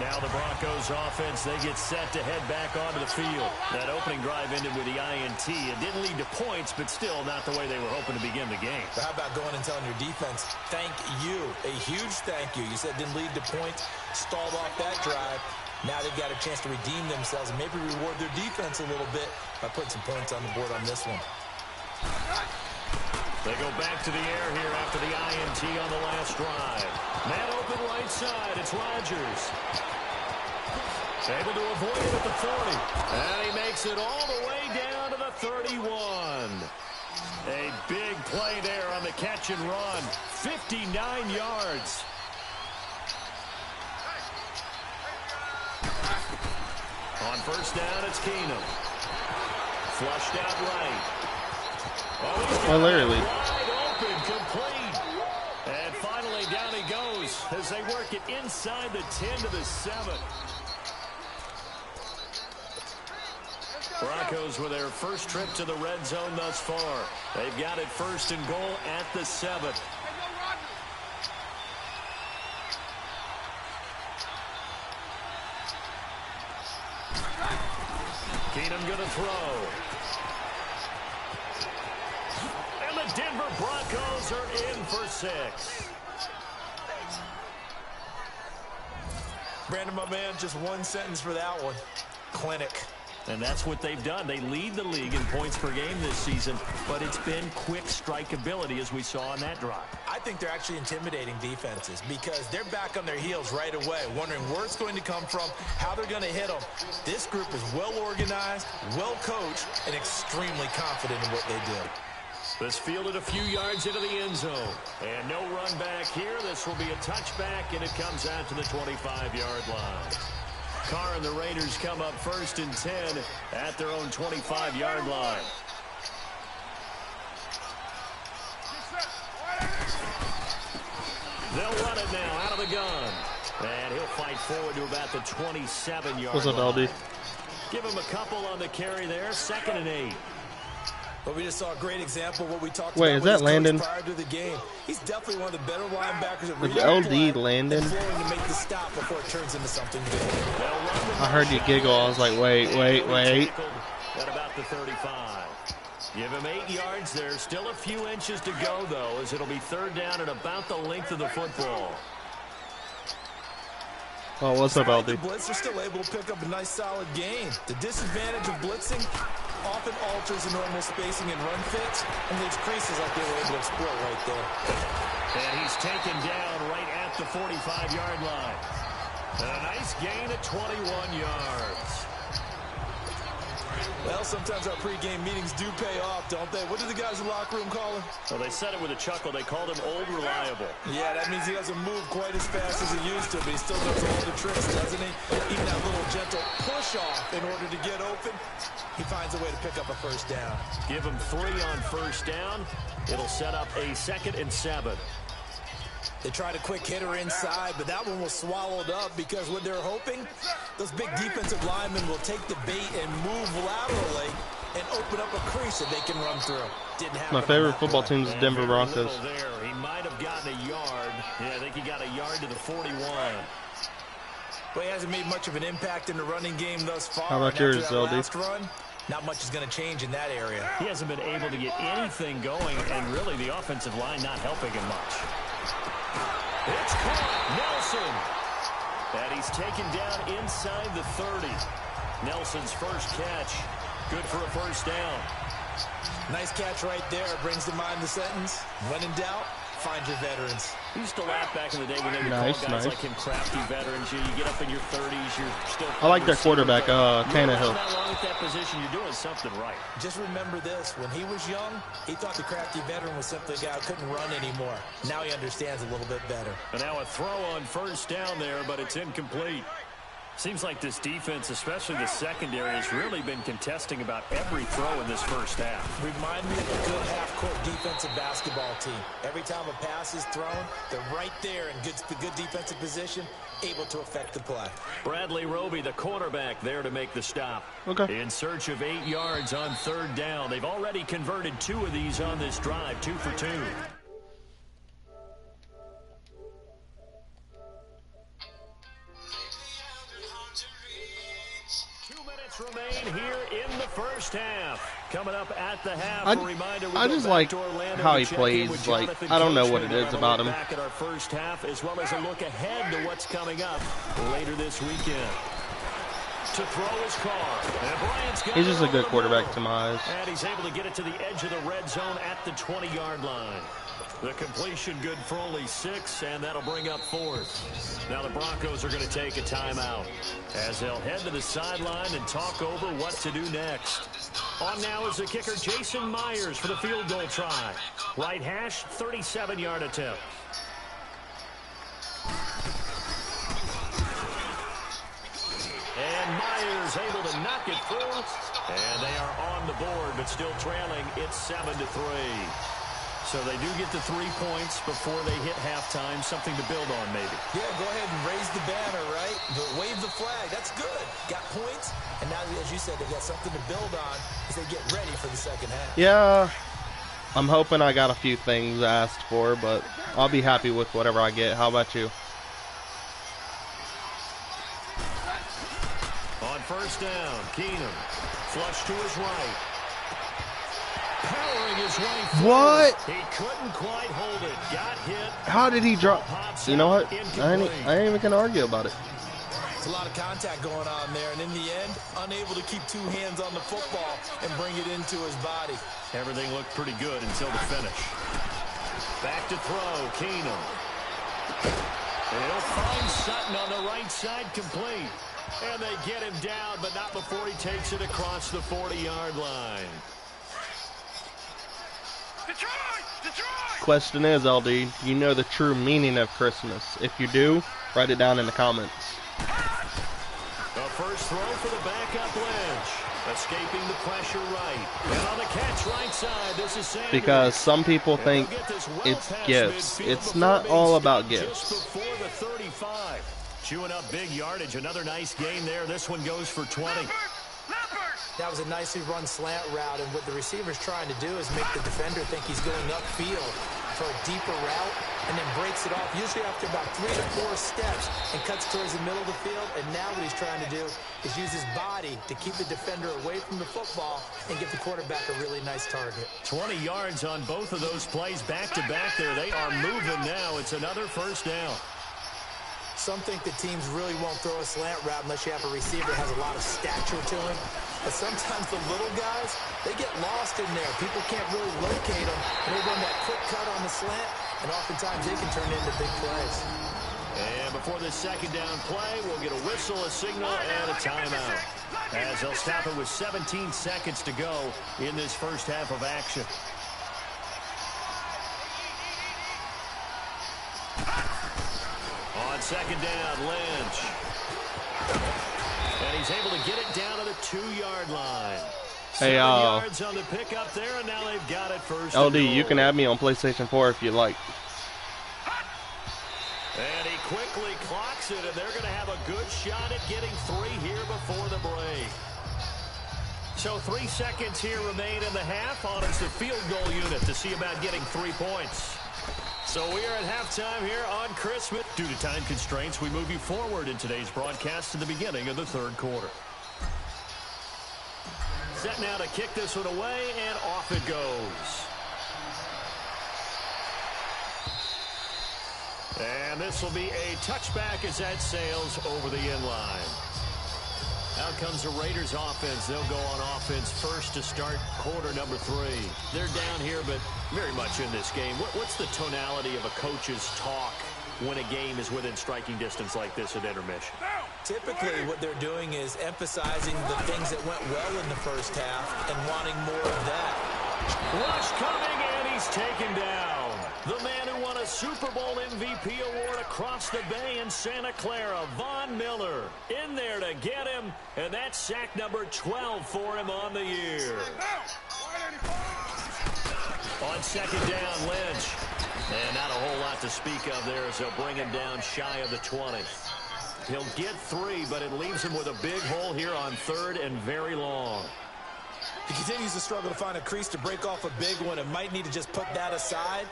Now the Broncos offense, they get set to head back onto the field. That opening drive ended with the INT. It didn't lead to points, but still not the way they were hoping to begin the game. But how about going and telling your defense, thank you, a huge thank you. You said it didn't lead to points, stalled off that drive. Now they've got a chance to redeem themselves and maybe reward their defense a little bit by putting some points on the board on this one. They go back to the air here after the INT on the last drive. Man open right side, it's Rodgers. Able to avoid it at the 40. And he makes it all the way down to the 31. A big play there on the catch and run. 59 yards. On first down, it's Keenum. Flushed out right. Oh, literally. Wide open, complete. And finally down he goes as they work it inside the 10 to the 7. Broncos with their first trip to the red zone thus far. They've got it 1st and goal at the 7. Keenum going to throw. And the Denver Broncos are in for 6. Brandon, my man, just one sentence for that one. Clinic. And that's what they've done. They lead the league in points per game this season, but it's been quick strike ability as we saw on that drive. I think they're actually intimidating defenses because they're back on their heels right away, wondering where it's going to come from, how they're going to hit them. This group is well organized, well coached, and extremely confident in what they do. This fielded a few yards into the end zone. And no run back here. This will be a touchback, and it comes out to the 25-yard line. Carr and the Raiders come up 1st and 10 at their own 25-yard line. They'll run it now out of the gun. And he'll fight forward to about the 27-yard line. What's up, LD? Give him a couple on the carry there. 2nd and 8. But we just saw a great example of what we talked Wait, about is that Landon? prior to the game. He's definitely one of the better linebackers at Is LD Landon? to make the stop before it turns into something big. I heard you giggle. I was like, wait. At about the 35. Give him 8 yards there. Still a few inches to go, though, as it'll be 3rd down and about the length of the football. Oh, what's up, LD? The blitz are still able to pick up a nice, solid gain. The disadvantage of blitzing often alters the normal spacing and run fits, and leaves creases like they were able to exploit right there. And he's taken down right at the 45-yard line. And a nice gain of 21 yards. Well, sometimes our pregame meetings do pay off, don't they? What do the guys in the locker room call him? Well, they said it with a chuckle. They called him Old Reliable. Yeah, that means he doesn't move quite as fast as he used to, but he still does all the tricks, doesn't he? Even that little gentle push-off in order to get open, he finds a way to pick up a 1st down. Give him 3 on 1st down. It'll set up a 2nd and 7. They tried a quick hitter inside, but that one was swallowed up because what they're hoping, those big defensive linemen will take the bait and move laterally and open up a crease that they can run through. Didn't happen. My favorite football team is the Denver Broncos. There. He might have gotten a yard. Yeah, I think he got a yard to the 41. Well, he hasn't made much of an impact in the running game thus far. How about yours, LD? Run, not much is going to change in that area. He hasn't been able to get anything going, and really the offensive line not helping him much. It's caught. Nelson. And he's taken down inside the 30. Nelson's first catch. Good for a first down. Nice catch right there. Brings to mind the sentence, when in doubt, find your veterans. We used to laugh back in the day when they would call guys like him crafty veterans. You get up in your 30s, you're still... I like their quarterback, Tannehill. Not long at that position, you're doing something right. Just remember this. When he was young, he thought the crafty veteran was simply a guy who couldn't run anymore. Now he understands a little bit better. And now a throw on first down there, but it's incomplete. Seems like this defense, especially the secondary, has really been contesting about every throw in this first half. Remind me of a good half-court defensive basketball team. Every time a pass is thrown, they're right there in good defensive position, able to affect the play. Bradley Roby, the quarterback, there to make the stop. Okay. In search of 8 yards on third down. They've already converted 2 of these on this drive, 2 for 2. Remain here in the first half. Coming up at the half, a reminder, I just like how he plays. Like, I don't know what it is about him. Back at our first half, as well as a look ahead to what's coming up later this weekend. To throw his car. He's just a good quarterback to my eyes. And he's able to get it to the edge of the red zone at the 20-yard line. The completion good for only 6, and that'll bring up 4th. Now the Broncos are going to take a timeout as they'll head to the sideline and talk over what to do next. On now is the kicker Jason Myers for the field goal try. Right hash, 37-yard attempt. And Myers able to knock it through. And they are on the board, but still trailing. It's 7-3. So they do get the 3 points before they hit halftime. Something to build on, maybe. Yeah, go ahead and raise the banner, right? But wave the flag. That's good. Got points. And now, as you said, they've got something to build on as they get ready for the second half. Yeah, I'm hoping I got a few things asked for, but I'll be happy with whatever I get. How about you? On first down, Keenum. Flush to his right. Powering his way through. What? He couldn't quite hold it. Got hit. How did he drop? You know what? I ain't even going to argue about it. It's a lot of contact going on there, and in the end, unable to keep 2 hands on the football and bring it into his body. Everything looked pretty good until the finish. Back to throw, Keenum. He'll find Sutton on the right side, complete. And they get him down, but not before he takes it across the 40-yard line. Question is, LD, do you know the true meaning of Christmas? If you do, write it down in the comments. The first throw for the backup Lynch. Escaping the pressure right. And on the catch right side, this is Sanders. Because some people think it's gifts. It's not all about gifts. Just before the 35. Chewing up big yardage. Another nice gain there. This one goes for 20. That was a nicely run slant route, and what the receiver's trying to do is make the defender think he's going upfield for a deeper route, and then breaks it off, usually after about 3 to 4 steps, and cuts towards the middle of the field. And now what he's trying to do is use his body to keep the defender away from the football and give the quarterback a really nice target. 20 yards on both of those plays back-to-back there. They are moving now. It's another first down. Some think that teams really won't throw a slant route unless you have a receiver that has a lot of stature to him. But sometimes the little guys, they get lost in there. People can't really locate them. And they run that quick cut on the slant, and oftentimes they can turn into big plays. And before this second down play, we'll get a whistle, a signal, and a timeout. As they'll stop it with 17 seconds to go in this first half of action. On second down, Lynch. And he's able to get it down to the 2-yard line. Hey, 7 yards on the pickup there, and now they've got it first. LD, you can add me on PlayStation 4 if you like. And he quickly clocks it, and they're going to have a good shot at getting 3 here before the break. So 3 seconds here remain in the half. On is the field goal unit to see about getting 3 points. So we are at halftime here on Christmas. Due to time constraints, we move you forward in today's broadcast to the beginning of the third quarter. Set now to kick this one away, and off it goes. And this will be a touchback as that sails over the end line. Out comes the Raiders offense. They'll go on offense first to start quarter number 3. They're down here, but very much in this game. What's the tonality of a coach's talk when a game is within striking distance like this at intermission? Typically, what they're doing is emphasizing the things that went well in the first half and wanting more of that. Rush coming, and he's taken down. The man who won a Super Bowl MVP award across the bay in Santa Clara, Von Miller, in there to get him, and that's sack number 12 for him on the year. On second down, Lynch. And not a whole lot to speak of there as they'll bring him down shy of the 20. He'll get 3, but it leaves him with a big hole here on third and very long. He continues to struggle to find a crease to break off a big one and might need to just put that aside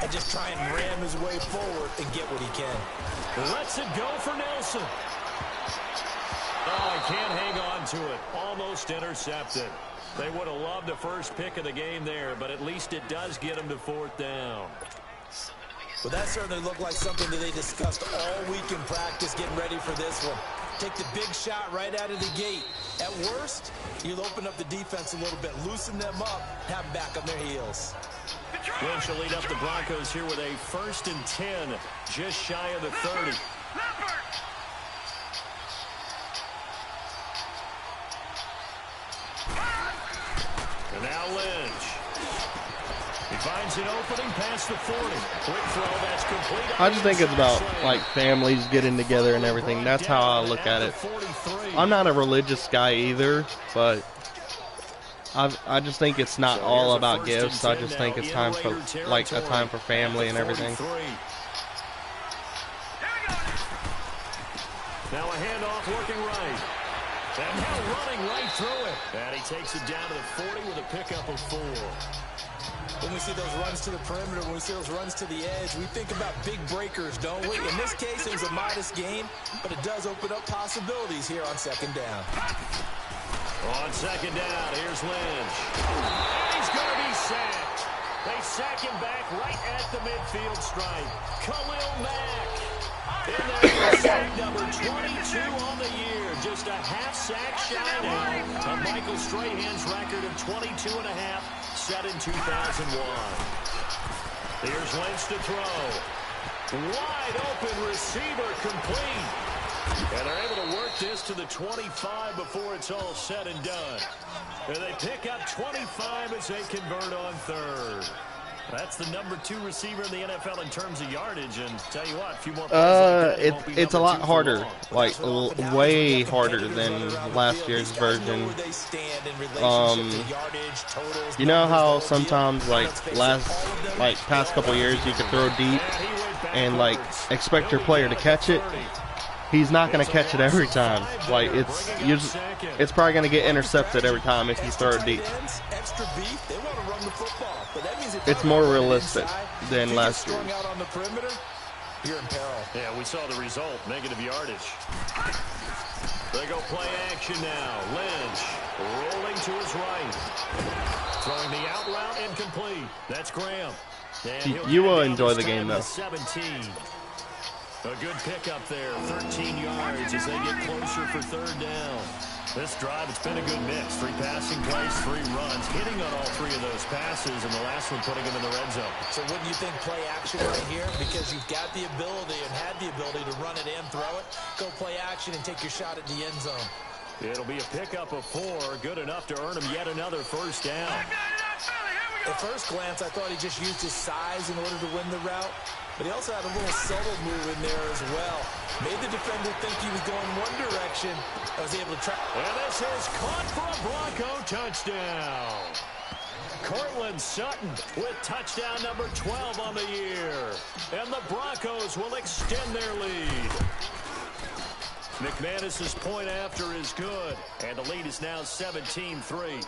and just try and ram his way forward and get what he can. Lets it go for Nelson. Oh, he can't hang on to it. Almost intercepted. They would have loved the first pick of the game there, but at least it does get him to fourth down. Well, that certainly looked like something that they discussed all week in practice getting ready for this one. Take the big shot right out of the gate. At worst, you'll open up the defense a little bit, loosen them up, have them back on their heels. Lynch will lead up the Broncos here with a 1st and 10, just shy of the 30. And now Lynch. He finds an opening past the 40. Quick throw, that's complete. I just think it's about, like, families getting together and everything. That's how I look at it. I'm not a religious guy either, but I just think it's not all about gifts. I just think it's time for, like, a time for family and everything. Now a handoff working right. And now running right through it. And he takes it down to the 40 with a pickup of 4. When we see those runs to the perimeter, when we see those runs to the edge, we think about big breakers, don't we? In this case, it was a modest gain, but it does open up possibilities here on second down. On second down, here's Lynch. And he's going to be sacked. They sack him back right at the midfield stripe. Khalil Mack. In there, sack number 22 on the year. Just a half sack shy now of Michael Strahan's record of 22 and a half set in 2001. Here's Lynch to throw. Wide open receiver complete. And they're able to work this to the 25 before it's all said and done. And they pick up 25 as they convert on third. That's the number 2 receiver in the NFL in terms of yardage, and tell you what, a few more plays like that, it's a lot harder, like way harder than last year's version. You know how sometimes like past couple years you could throw deep and like expect your player to catch it. He's not going to catch it every time. Like it's probably going to get intercepted every time if you throw it deep. It's more realistic than last year. You're in peril. Yeah, we saw the result. Negative yardage. They go play action now. Lynch rolling to his right. Throwing the out route incomplete. That's Graham. You will enjoy the game, though. 17. A good pickup there. 13 yards as they get closer for third down. This drive, it's been a good mix. 3 passing plays, 3 runs, hitting on all 3 of those passes, and the last one putting them in the red zone. So wouldn't you think play action right here? Because you've got the ability and had the ability to run it and throw it. Go play action and take your shot at the end zone. It'll be a pickup of 4, good enough to earn him yet another first down. At first glance, I thought he just used his size in order to win the route. But he also had a little subtle move in there as well. Made the defender think he was going one direction. I was able to try. And this is caught for a Bronco touchdown. Cortland Sutton with touchdown number 12 on the year. And the Broncos will extend their lead. McManus's point after is good. And the lead is now 17-3.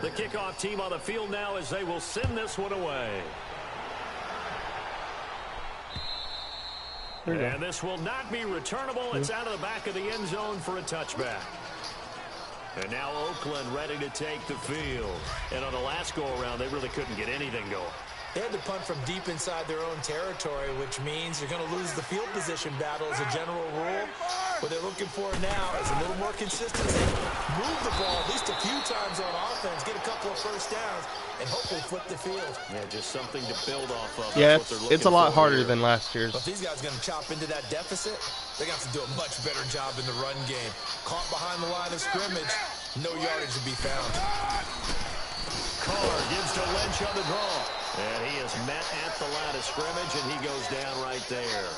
The kickoff team on the field now as they will send this one away. And this will not be returnable. It's out of the back of the end zone for a touchback. And now Oakland ready to take the field. And on the last go-around, they really couldn't get anything going. They had to punt from deep inside their own territory, which means you're going to lose the field position battle as a general rule. What they're looking for now is a little more consistency. Move the ball at least a few times on offense, get a couple of first downs, and hopefully flip the field. Yeah, just something to build off of. Yeah, it's a lot harder than last year's. But if these guys are going to chop into that deficit, they're going to have to do a much better job in the run game. Caught behind the line of scrimmage, no yardage to be found. Carr gives to Lynch on the draw. And he is met at the line of scrimmage, and he goes down right there.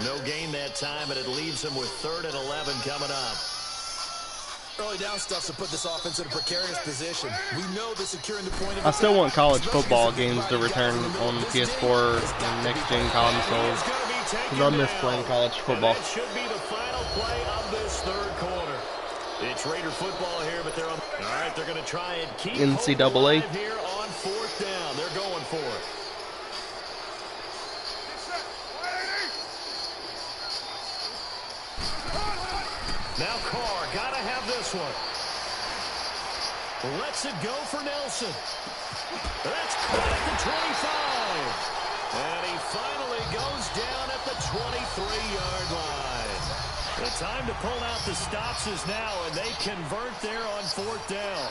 No gain that time, and it leaves him with 3rd and 11 coming up. Early down stuff to put this offense in a precarious position. We know the securing the point of I still want college football games to return on PS4 and next-gen consoles, because I miss playing college football. That should be the final play of this 3rd quarter. It's Raider football here, but they're on. All right, they're going to try and keep NCAA here on 4th down. They're going for it. Now Carr, got to have this one. Lets it go for Nelson. That's caught at the 25. And he finally goes down at the 23-yard line. The time to pull out the stops is now, and they convert there on 4th down.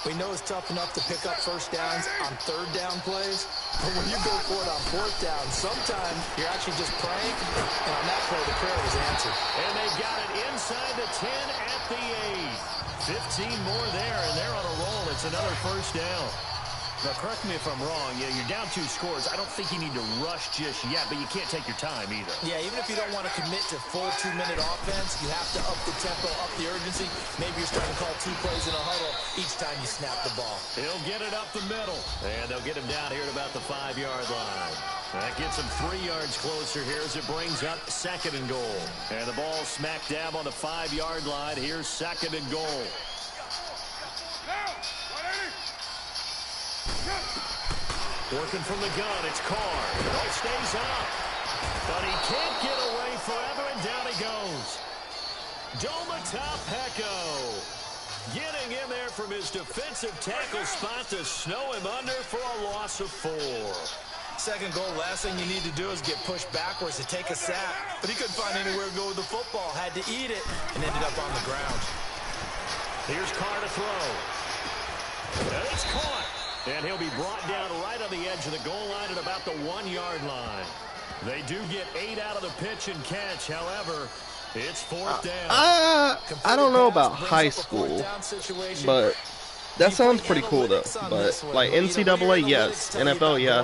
We know it's tough enough to pick up first downs on 3rd down plays, but when you go for it on 4th down, sometimes you're actually just praying, and on that play, the prayer was answered. And they've got it inside the 10 at the 8. 15 more there, and they're on a roll. It's another first down. Now, correct me if I'm wrong. Yeah, you're down 2 scores. I don't think you need to rush just yet, but you can't take your time either. Yeah, even if you don't want to commit to full 2-minute offense, you have to up the tempo, up the urgency. Maybe you're starting to call 2 plays in a huddle each time you snap the ball. He'll get it up the middle, and they'll get him down here at about the 5-yard line. That gets him 3 yards closer here as it brings up 2nd and goal. And the ball smack dab on the 5-yard line. Here's 2nd and goal. Working from the gun, it's Carr. Ball stays up, but he can't get away forever, and down he goes. Domata-Peko getting in there from his defensive tackle spot to snow him under for a loss of 4. 2nd goal, last thing you need to do is get pushed backwards to take a sack, but he couldn't find anywhere to go with the football, had to eat it, and ended up on the ground. Here's Carr to throw. And it's caught. And he'll be brought down right on the edge of the goal line at about the 1-yard line. They do get 8 out of the pitch and catch. However, it's 4th down. I don't know about high school, but that sounds pretty cool, though. But, like, NCAA, yes. NFL, yeah.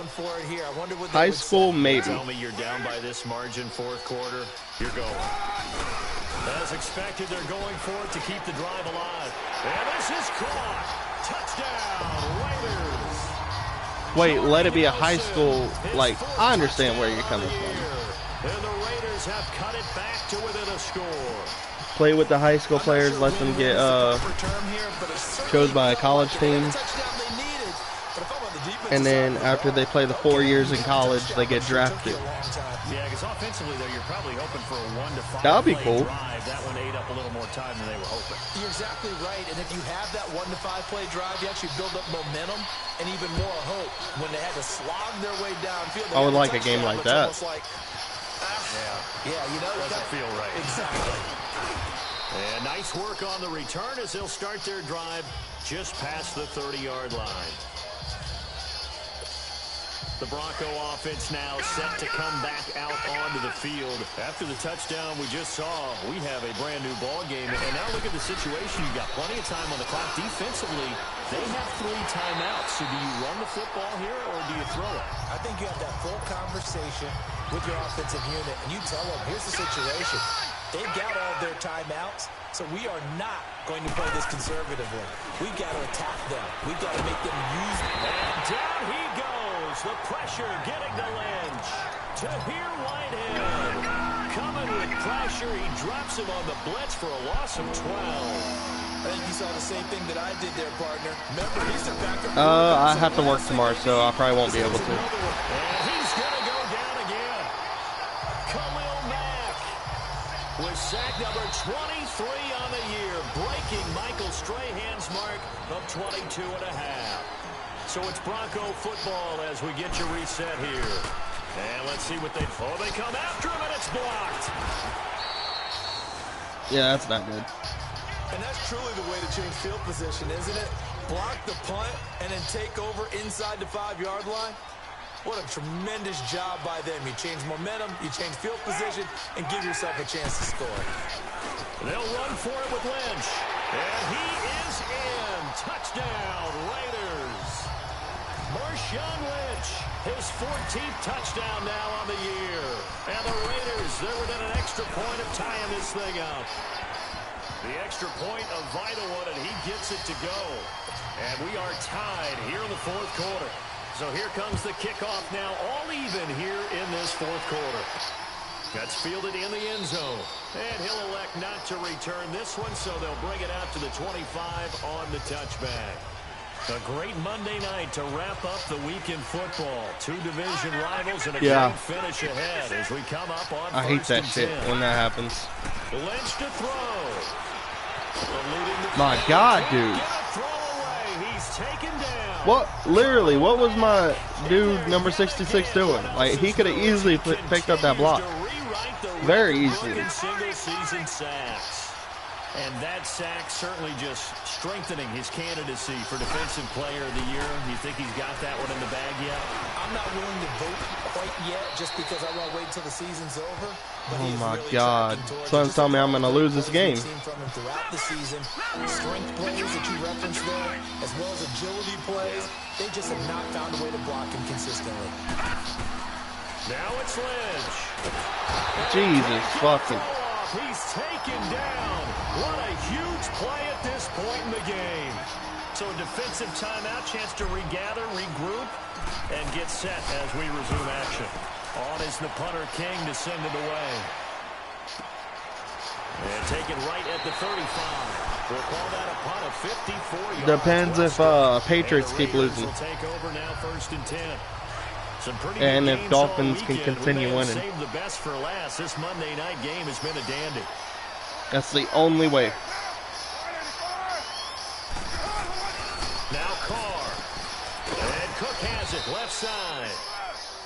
High school, maybe. Tell me you're down by this margin 4th quarter. You're going. As expected, they're going for it to keep the drive alive. And this is caught. Touchdown, Raiders. Wait, let it be a high school. Like, I understand where you're coming from. And the Raiders have cut it back to within a score. Play with the high school players, let them get chose by a college team. And then after they play the 4 years in college, they get drafted. Yeah, because offensively, though, you're probably hoping for a 1 to 5 that would be cool. Drive. That one ate up a little more time than they were hoping. You're exactly right, and if you have that 1 to 5 play drive, you actually build up momentum and even more hope. When they had to slog their way downfield, I would like a game like that. Like, yeah, you know, doesn't feel right. Exactly. And nice work on the return as they'll start their drive just past the 30-yard line. The Bronco offense now set to come back out onto the field. After the touchdown we just saw, we have a brand new ball game. And now look at the situation. You've got plenty of time on the clock. Defensively, they have 3 timeouts. So do you run the football here or do you throw it? I think you have that full conversation with your offensive unit, and you tell them, here's the situation. They've got all their timeouts, so we are not going to play this conservatively. We've got to attack them. We've got to make them use it. And down he goes. throws. The pressure getting to Lynch. To here, Whitehead. Coming with pressure. He drops him on the blitz for a loss of 12. I think you saw the same thing that I did there, partner. Remember, he's the backup. I have to work tomorrow, so I probably won't be able to. And he's going to go down again. Khalil Mack with sack number 23 on the year, breaking Michael Strahan's mark of 22 and a half. So it's Bronco football as we get you reset here. And let's see what they... Oh, they come after him, and it's blocked. Yeah, that's not good. And that's truly the way to change field position, isn't it? Block the punt and then take over inside the 5-yard line. What a tremendous job by them. You change momentum, you change field position, and give yourself a chance to score. They'll run for it with Lynch. And he is in. Touchdown, Raiders. Marshawn Lynch, his 14th touchdown now on the year. And the Raiders, they're within an extra point of tying this thing up. The extra point, a vital one, and he gets it to go. And we are tied here in the fourth quarter. So here comes the kickoff now, all even here in this fourth quarter. That's fielded in the end zone. And he'll elect not to return this one, so they'll bring it out to the 25 on the touchback. A great Monday night to wrap up the week in football. Two division rivals and a great finish ahead as we come up on I hate that shit when that happens. Lynch to throw. My God, dude. What? Literally, what was my dude number 66 doing? Like, he could have easily picked up that block. Very easily. And that sack certainly just strengthening his candidacy for Defensive Player of the Year. You think he's got that one in the bag yet? I'm not willing to vote quite yet just because I want to wait until the season's over. Oh my God. Someone's telling me I'm going to lose this game. From him throughout the season, strength plays that you referenced there, as well as agility plays, they just have not found a way to block him consistently. Now it's Lynch. Jesus fucking. He's taken down. What a huge play at this point in the game. So a defensive timeout, chance to regather, regroup, and get set as we resume action. On is the punter King to send it away. And taken right at the 35. We'll call that a punt of 54 yards. Depends if Patriots keep losing. Will take over now, 1st and 10. And if Dolphins can continue winning. Save the best for last. This Monday night game has been a dandy. That's the only way. Now Carr. And Cook has it left side.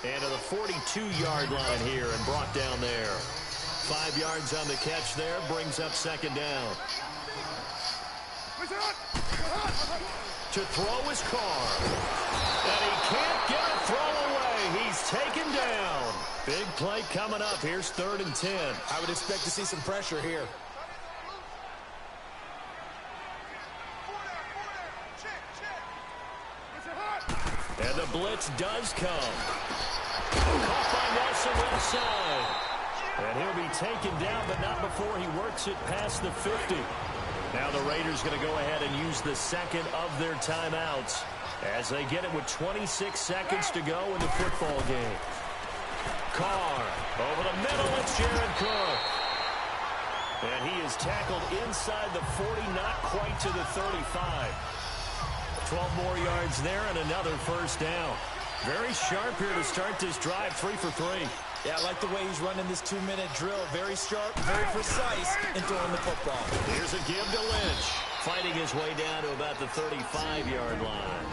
And to the 42-yard line here and brought down there. 5 yards on the catch there. Brings up 2nd down. To throw is Carr. And he can't get a throw away. He's taken down. Big play coming up. Here's 3rd and 10. I would expect to see some pressure here. And the blitz does come. Caught by Nelson left side. And he'll be taken down, but not before he works it past the 50. Now the Raiders going to go ahead and use the second of their timeouts as they get it with 26 seconds to go in the football game. Carr over the middle. It's Jared Cook. And he is tackled inside the 40, not quite to the 35. 12 more yards there and another 1st down. Very sharp here to start this drive, 3 for 3. Yeah, I like the way he's running this 2-minute drill. Very sharp, very precise in throwing the football. Here's a give to Lynch. Fighting his way down to about the 35-yard line.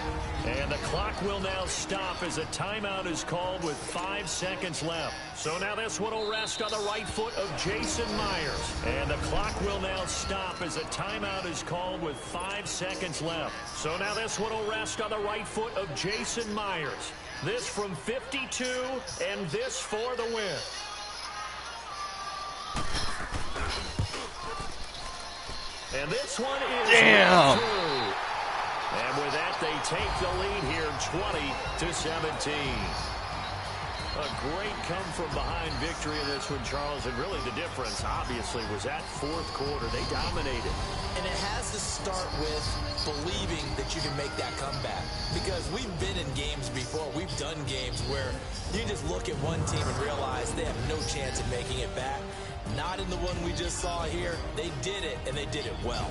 And the clock will now stop as a timeout is called with 5 seconds left. So now this one will rest on the right foot of Jason Myers. And the clock will now stop as a timeout is called with 5 seconds left. So now this one will rest on the right foot of Jason Myers. This from 52, and this for the win. And this one is damn. And with that, they take the lead here, 20-17. A great come-from-behind victory in this one, Charles. And really the difference, obviously, was that 4th quarter. They dominated. And it has to start with believing that you can make that comeback. Because we've been in games before, we've done games where you just look at one team and realize they have no chance of making it back. Not in the one we just saw here. They did it, and they did it well.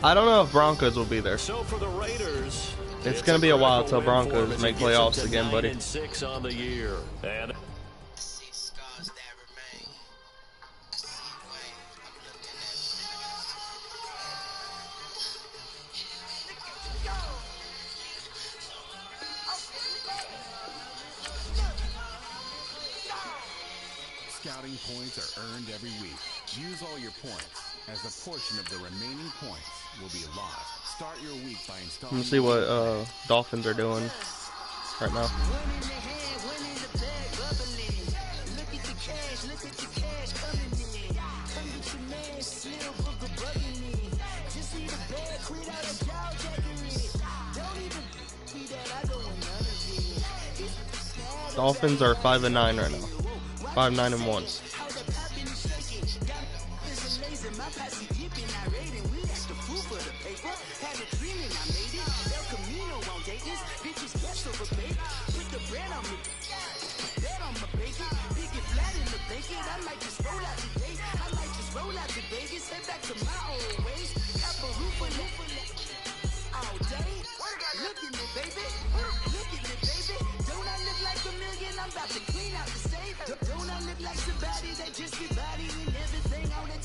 I don't know if Broncos will be there. So for the Raiders, It's going to be a while till Broncos make playoffs again, buddy. 9-6 on the year. And Scouting points are earned every week. Use all your points, as a portion of the remaining points will be lost. Start your week by installing... Let's see what Dolphins are doing right now. Dolphins are 5-9 right now. 5-9-1.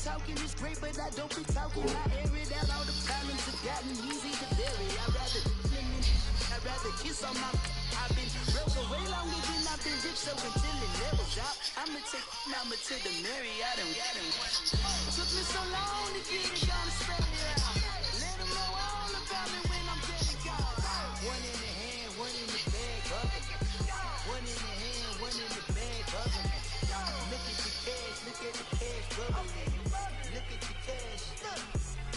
Talking is great, but I don't be talking. I air it out, all the problems have gotten easy to bury. I'd rather kiss on my. I've been broke away longer than I've been rich, so until it levels out, I'ma take mama to the Marriott and got him. Took me so long to get it gonna spell it out. Let them know all about me when I'm dead and gone. One in the hand, one in the bag, one in the hand, one in the bag, look at the cash, look at the cash, bubbling. Look at the cash,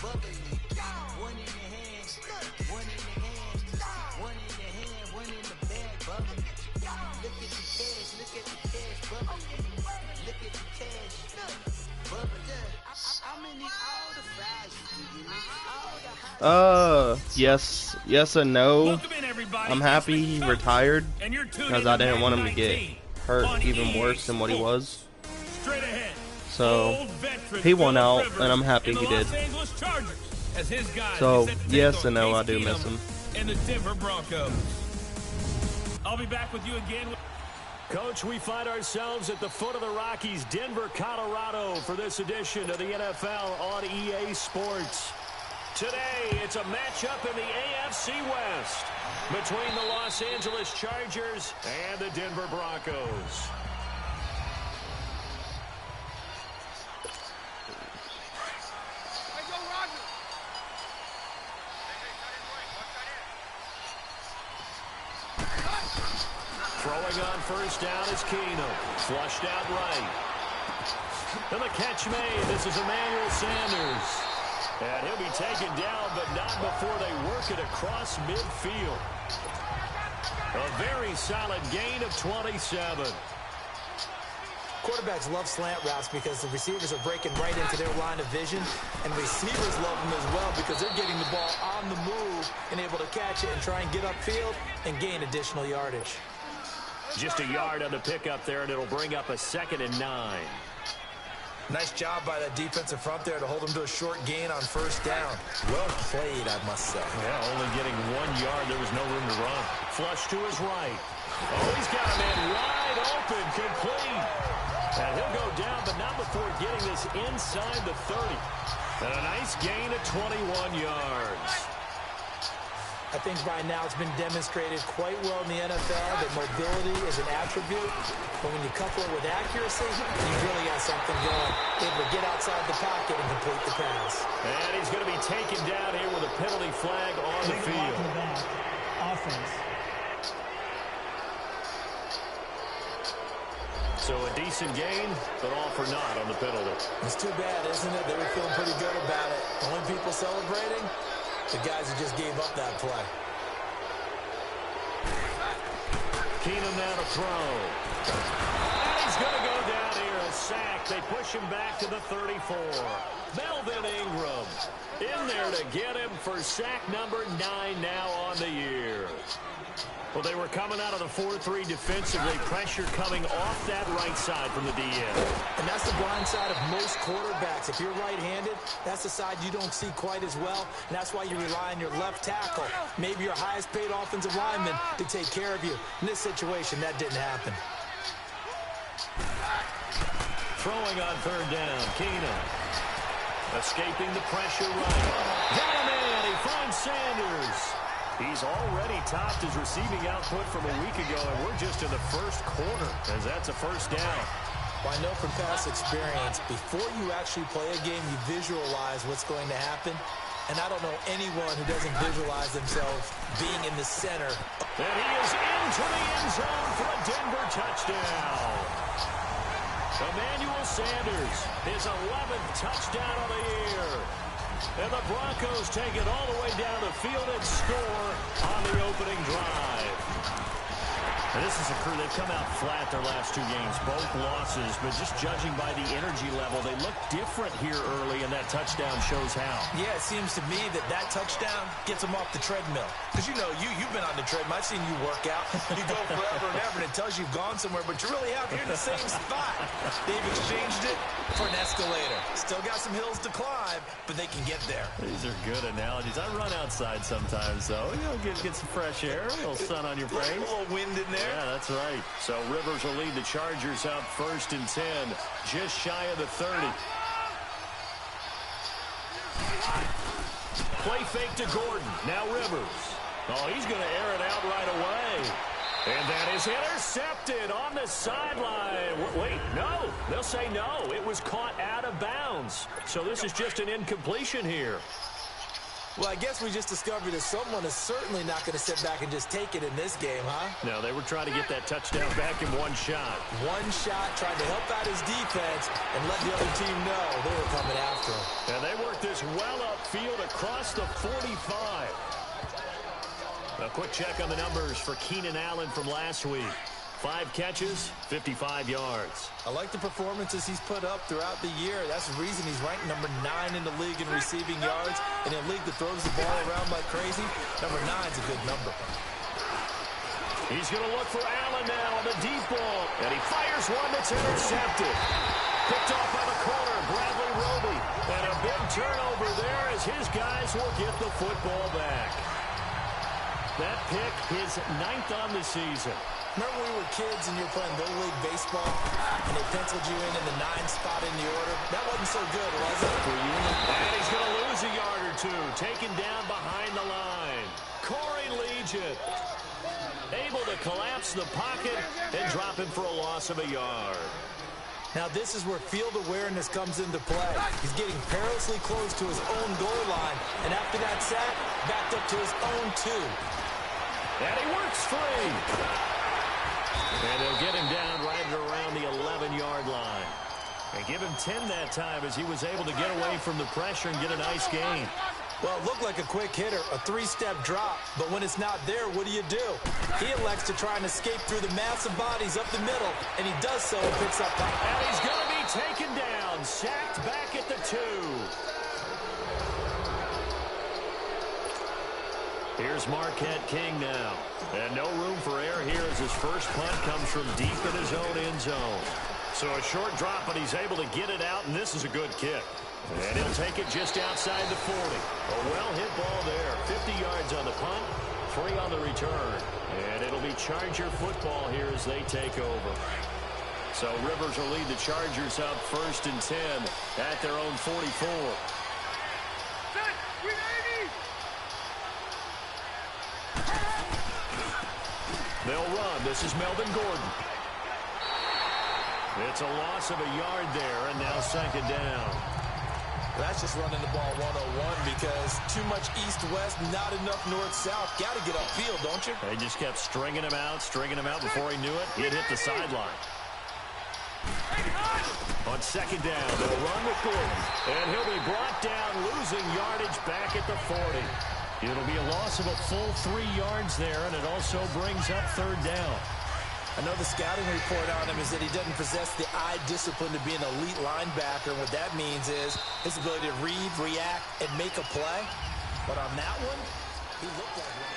bubbling. One in the hand, one in the hand, one in the hand, one in the bag, bubbling. Look at the cash, look at the cash, bubbling. Look at the cash, bubbling. I'm in all the fries, Yes and no. I'm happy he retired because I didn't want him to get hurt even worse than what he was. So he won out, and I'm happy he did. So yes and no, I do miss him. And the Denver Broncos. I'll be back with you again. Coach, we find ourselves at the foot of the Rockies, Denver, Colorado, for this edition of the NFL on EA Sports. Today, it's a matchup in the AFC West between the Los Angeles Chargers and the Denver Broncos. Throwing on first down is Keenum. Flushed out right. And the catch made. This is Emmanuel Sanders. And he'll be taken down, but not before they work it across midfield. A very solid gain of 27. Quarterbacks love slant routes because the receivers are breaking right into their line of vision, and receivers love them as well because they're getting the ball on the move and able to catch it and try and get upfield and gain additional yardage. Just a yard on the pickup there, and it'll bring up a 2nd and 9. Nice job by that defensive front there to hold them to a short gain on first down. Well played, I must say. Yeah, only getting 1 yard. There was no room to run. Flush to his right. Oh, he's got a man wide open, complete. And he'll go down, but not before getting this inside the 30. And a nice gain of 21 yards. I think by now it's been demonstrated quite well in the NFL that mobility is an attribute. But when you couple it with accuracy, you really got something going. Able to get outside the pocket and complete the pass. And he's going to be taken down here with a penalty flag on the field. Offense. So a decent gain, but all for naught on the penalty. It's too bad, isn't it? They were feeling pretty good about it. The only people celebrating, the guys who just gave up that play. Keenum now to throw. And he's going to go down here. A sack. They push him back to the 34. Melvin Ingram in there to get him for sack number 9 now on the year. Well, they were coming out of the 4-3 defensively. Pressure coming off that right side from the DN. And that's the blind side of most quarterbacks. If you're right-handed, that's the side you don't see quite as well. And that's why you rely on your left tackle, maybe your highest-paid offensive lineman, to take care of you. In this situation, that didn't happen. Throwing on third down, Keenum. Escaping the pressure right. Got him in. He finds Sanders. He's already topped his receiving output from a week ago, and we're just in the first quarter, as that's a first down. Well, I know from past experience, before you actually play a game, you visualize what's going to happen. And I don't know anyone who doesn't visualize themselves being in the center. And he is into the end zone for a Denver touchdown. Emmanuel Sanders, his 11th touchdown of the year. And the Broncos take it all the way down the field and score on the opening drive. And this is a crew, they've come out flat their last 2 games, both losses, but just judging by the energy level, they look different here early, and that touchdown shows how. Yeah, it seems to me that touchdown gets them off the treadmill. Because, you know, you've been on the treadmill. I've seen you work out. You go forever and ever, and it tells you you've gone somewhere, but you really have. You're in the same spot. They've exchanged it for an escalator. Still got some hills to climb, but they can get there. These are good analogies. I run outside sometimes, though. You know, get some fresh air, a little sun on your face. A little wind in there. Yeah, that's right. So Rivers will lead the Chargers out 1st and 10, just shy of the 30. Play fake to Gordon. Now Rivers. Oh, he's going to air it out right away. And that is intercepted on the sideline. Wait, no. They'll say no. It was caught out of bounds. So this is just an incompletion here. Well, I guess we just discovered that someone is certainly not going to sit back and just take it in this game, huh? No, they were trying to get that touchdown back in one shot. One shot, trying to help out his defense and let the other team know they were coming after him. And they worked this well upfield across the 45. A quick check on the numbers for Keenan Allen from last week. 5 catches, 55 yards. I like the performances he's put up throughout the year. That's the reason he's ranked number 9 in the league in receiving yards. In a league that throws the ball around like crazy, number 9's a good number. He's going to look for Allen now on the deep ball. And he fires one that's intercepted. Picked off by the corner, Bradley Roby. And a big turnover there as his guys will get the football back. That pick, his 9th on the season. Remember when we were kids and you were playing Little League Baseball and they penciled you in the 9th spot in the order? That wasn't so good, was it? For you? And he's going to lose a yard or 2. Taken down behind the line. Corey Legion able to collapse the pocket and drop him for a loss of a yard. Now this is where field awareness comes into play. He's getting perilously close to his own goal line. And after that sack, backed up to his own 2. And he works free. And they'll get him down right around the 11-yard line. And give him 10 that time as he was able to get away from the pressure and get a nice gain. Well, it looked like a quick hitter, a 3-step drop. But when it's not there, what do? He elects to try and escape through the massive bodies up the middle. And he does so and picks up. And he's going to be taken down. Sacked back at the 2. Here's Marquette King now. And no room for error here as his first punt comes from deep in his own end zone. So a short drop, but he's able to get it out, and this is a good kick. And he'll take it just outside the 40. A well-hit ball there. 50 yards on the punt, 3 on the return. And it'll be Charger football here as they take over. So Rivers will lead the Chargers up 1st and 10 at their own 44. They'll run. This is Melvin Gordon. It's a loss of a yard there, and now 2nd down. That's just running the ball 101 because too much east-west, not enough north-south. Got to get upfield, don't you? They just kept stringing him out before he knew it. He'd hit the sideline. On 2nd down, they'll run with Gordon. And he'll be brought down, losing yardage back at the 40. It'll be a loss of a full 3 yards there, and it also brings up 3rd down. I know the scouting report on him is that he doesn't possess the eye discipline to be an elite linebacker. And what that means is his ability to read, react, and make a play. But on that one, he looked like one.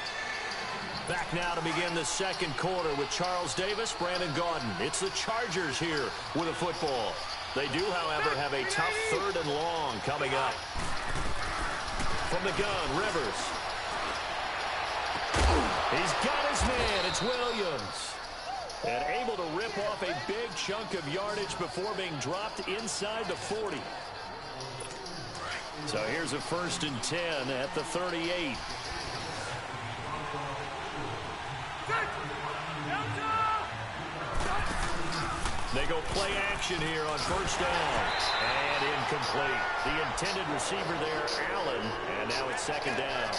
Back now to begin the second quarter with Charles Davis, Brandon Gaudin. It's the Chargers here with a football. They do, however, have a tough 3rd and long coming up. From the gun, Rivers. He's got his man. It's Williams. And able to rip off a big chunk of yardage before being dropped inside the 40. So here's a 1st and 10 at the 38. They go play action here on 1st down. And incomplete. The intended receiver there, Allen. And now it's 2nd down.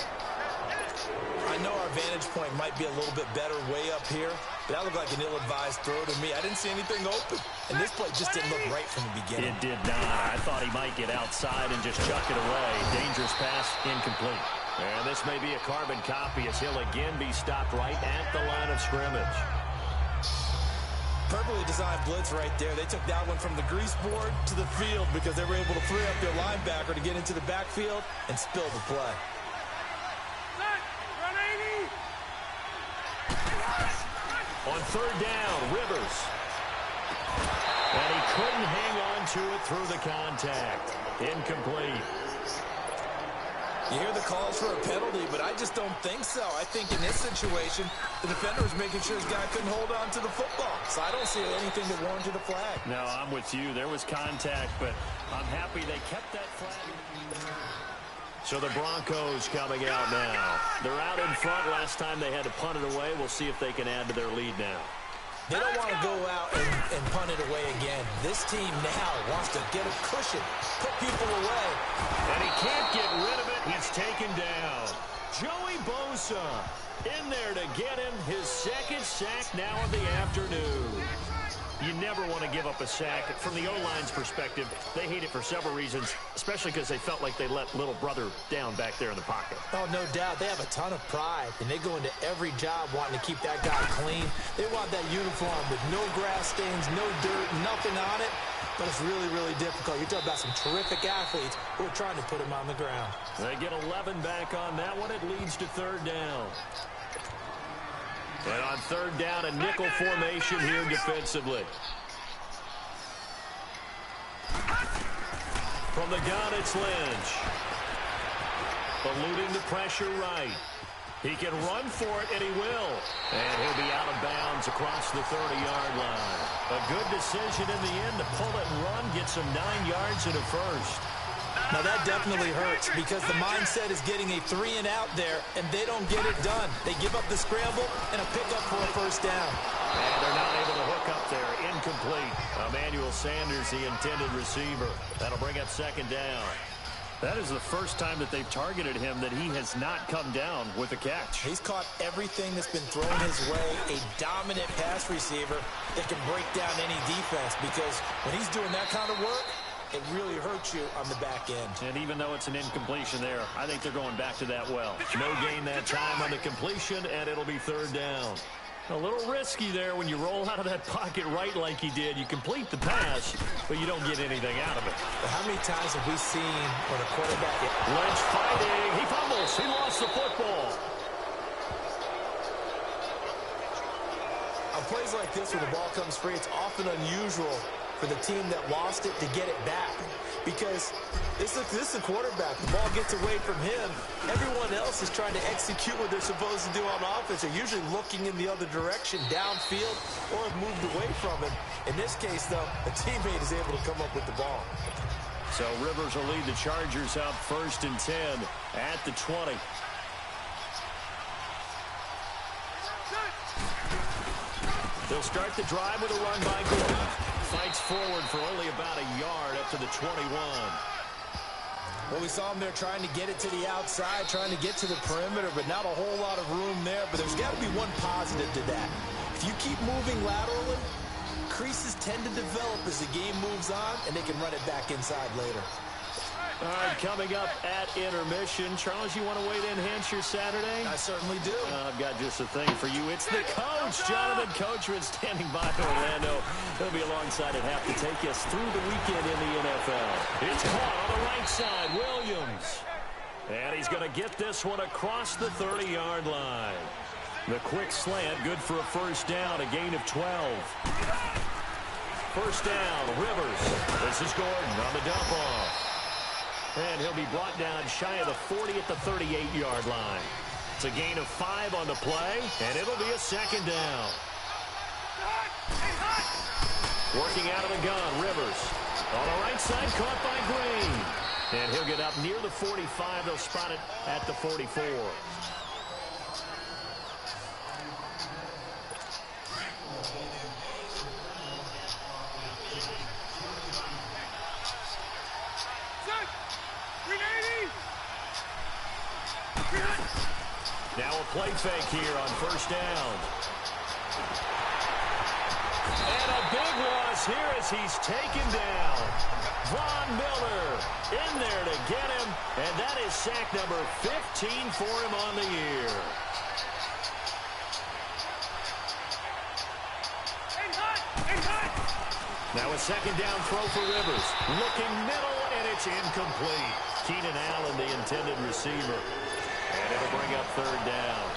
I know our vantage point might be a little bit better way up here, but that looked like an ill-advised throw to me. I didn't see anything open, and this play just didn't look right from the beginning. It did not. I thought he might get outside and just chuck it away. Dangerous pass, incomplete. And this may be a carbon copy as he'll again be stopped right at the line of scrimmage. Perfectly designed blitz right there. They took that one from the grease board to the field because they were able to free up their linebacker to get into the backfield and spill the play. On 3rd down, Rivers. And he couldn't hang on to it through the contact. Incomplete. You hear the calls for a penalty, but I just don't think so. I think in this situation, the defender was making sure his guy couldn't hold on to the football. So I don't see anything that warranted a flag. No, I'm with you. There was contact, but I'm happy they kept that flag. So the Broncos coming out now. They're out in front. Last time they had to punt it away. We'll see if they can add to their lead now. They don't want to go out and punt it away again. This team now wants to get a cushion, put people away. And he can't get rid of it. He's taken down. Joey Bosa in there to get him his 2nd sack now of the afternoon. You never want to give up a sack. From the O-line's perspective, they hate it for several reasons, especially because they felt like they let little brother down back there in the pocket. Oh, no doubt. They have a ton of pride, and they go into every job wanting to keep that guy clean. They want that uniform with no grass stains, no dirt, nothing on it. But it's really, really difficult. You're talking about some terrific athletes who are trying to put him on the ground. They get 11 back on that one. It leads to 3rd down. And on 3rd down, a nickel formation here defensively. From the gun, it's Lynch. Eluding the pressure right. He can run for it, and he will. And he'll be out of bounds across the 30-yard line. A good decision in the end to pull it and run, get some 9 yards and a 1st. Now that definitely hurts because the mindset is getting a 3-and-out there, and they don't get it done. They give up the scramble and a pickup for a 1st down. And they're not able to hook up there. Incomplete. Emmanuel Sanders, the intended receiver. That'll bring up 2nd down. That is the first time that they've targeted him that he has not come down with a catch. He's caught everything that's been thrown his way. A dominant pass receiver that can break down any defense because when he's doing that kind of work, it really hurts you on the back end. And even though it's an incompletion there, I think they're going back to that well. No gain that time on the completion, and it'll be 3rd down. A little risky there when you roll out of that pocket right like he did. You complete the pass, but you don't get anything out of it. But how many times have we seen when a quarterback... Lynch fighting. He fumbles. He lost the football. On plays like this where the ball comes free, it's often unusual for the team that lost it to get it back. Because this is a quarterback. The ball gets away from him. Everyone else is trying to execute what they're supposed to do on offense. They're usually looking in the other direction, downfield, or have moved away from him. In this case, though, a teammate is able to come up with the ball. So Rivers will lead the Chargers out 1st and 10 at the 20. They'll start the drive with a run by Gordon. Fights forward for only about a yard up to the 21. Well, we saw him there trying to get it to the outside, trying to get to the perimeter, but not a whole lot of room there. But there's got to be one positive to that. If you keep moving laterally, creases tend to develop as the game moves on, and they can run it back inside later. All right, coming up at intermission. Charles, you want to weigh to enhance your Saturday? I certainly do. I've got just a thing for you. It's the coach, Jonathan Coachman, standing by Orlando. He'll be alongside at half to take us through the weekend in the NFL. It's caught on the right side, Williams. And he's going to get this one across the 30-yard line. The quick slant, good for a first down, a gain of 12. First down, Rivers. This is Gordon on the dump off. And he'll be brought down shy of the 40 at the 38-yard line. It's a gain of 5 on the play, and it'll be a second down. Working out of the gun, Rivers. On the right side, caught by Green. And he'll get up near the 45. They'll spot it at the 44. Now a play fake here on first down. And a big loss here as he's taken down. Von Miller in there to get him. And that is sack number 15 for him on the year. Now a second down throw for Rivers. Looking middle, and it's incomplete. Keenan Allen, the intended receiver. And it'll bring up third down.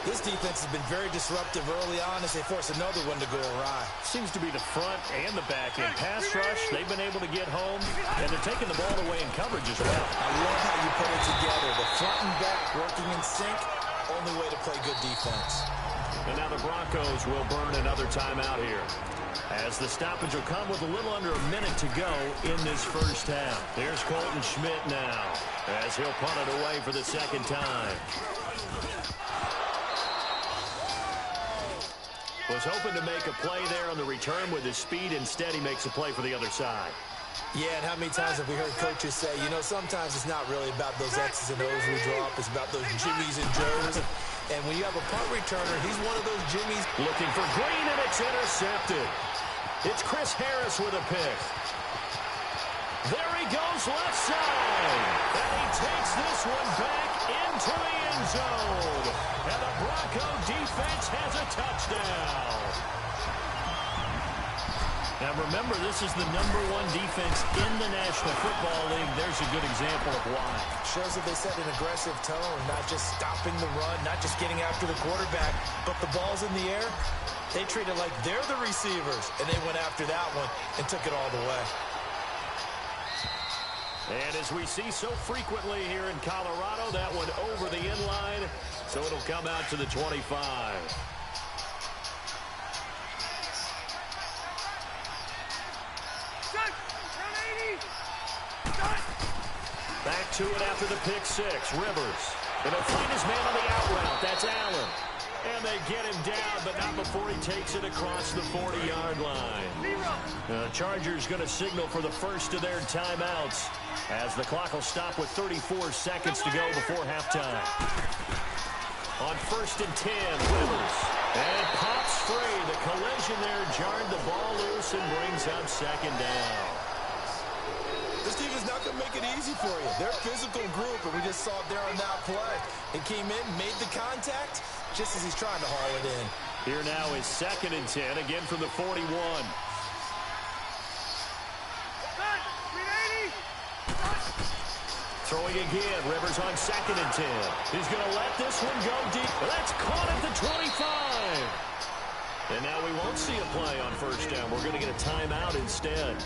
This defense has been very disruptive early on as they force another one to go awry. Seems to be the front and the back end. Pass rush, they've been able to get home, and they're taking the ball away in coverage as well. I love how you put it together. The front and back working in sync. Only way to play good defense. And now the Broncos will burn another timeout here, as the stoppage will come with a little under a minute to go in this first half. Here's Colton Schmidt now, as he'll punt it away for the second time. Was hoping to make a play there on the return with his speed. Instead, he makes a play for the other side. Yeah, and how many times have we heard coaches say, you know, sometimes it's not really about those X's and O's we draw up. It's about those jimmies and joes. And when you have a punt returner, he's one of those jimmies. Looking for Green, and it's intercepted. It's Chris Harris with a pick. There he goes left side. And he takes this one back into the end zone. And the Bronco defense has a touchdown. Now remember, this is the #1 defense in the National Football League. There's a good example of why. Shows that they set an aggressive tone, not just stopping the run, not just getting after the quarterback, but the ball's in the air. They treat it like they're the receivers, and they went after that one and took it all the way. And as we see so frequently here in Colorado, that one over the end line, so it'll come out to the 25. Back to it after the pick six. Rivers. And he'll find his man on the out route. That's Allen. And they get him down, but not before he takes it across the 40-yard line. The Chargers going to signal for the first of their timeouts, as the clock will stop with 34 seconds to go before halftime. On 1st and 10, Rivers. And pops free. The collision there jarred the ball loose and brings up second down. This team is not going to make it easy for you. They're a physical group, and we just saw it there on that play. He came in, made the contact, just as he's trying to haul it in. Here now is 2nd and 10, again from the 41. Throwing again, Rivers on 2nd and 10. He's going to let this one go deep. That's caught at the 25. And now we won't see a play on first down. We're going to get a timeout instead,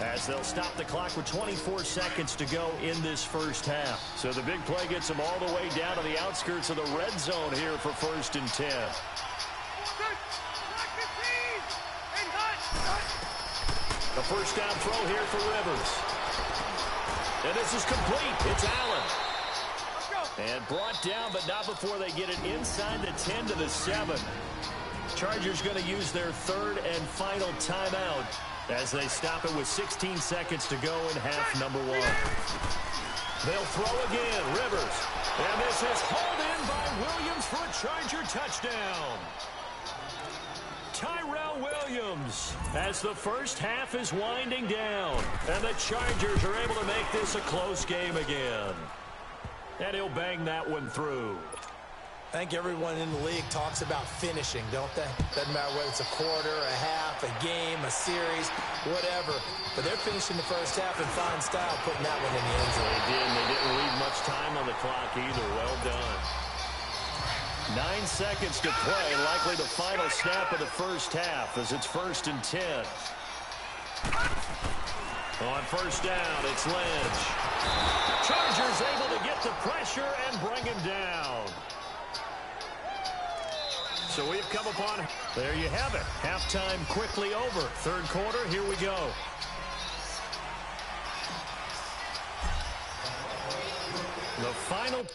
as they'll stop the clock with 24 seconds to go in this first half. So the big play gets them all the way down to the outskirts of the red zone here for 1st and 10. The first down throw here for Rivers. And this is complete. It's Allen. And brought down, but not before they get it inside the 10 to the 7. Chargers going to use their 3rd and final timeout as they stop it with 16 seconds to go in half number 1. They'll throw again. Rivers. And this is hauled in by Williams for a Charger touchdown. Tyrell Williams Williams as the first half is winding down. And the Chargers are able to make this a close game again. And he'll bang that one through. I think everyone in the league talks about finishing, don't they? Doesn't matter whether it's a quarter, a half, a game, a series, whatever. But they're finishing the first half in fine style, putting that one in the end zone. They did, and they didn't leave much time on the clock either. Well done. 9 seconds to play, likely the final snap of the first half as it's 1st and 10. On first down, it's Lynch. Chargers able to get the pressure and bring him down. So we've come upon, there you have it. Halftime quickly over. Third quarter, here we go. The final.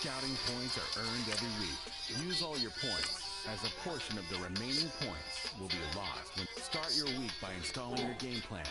Scouting points are earned every week. Use all your points, as a portion of the remaining points will be lost when you start your week by installing your game plan.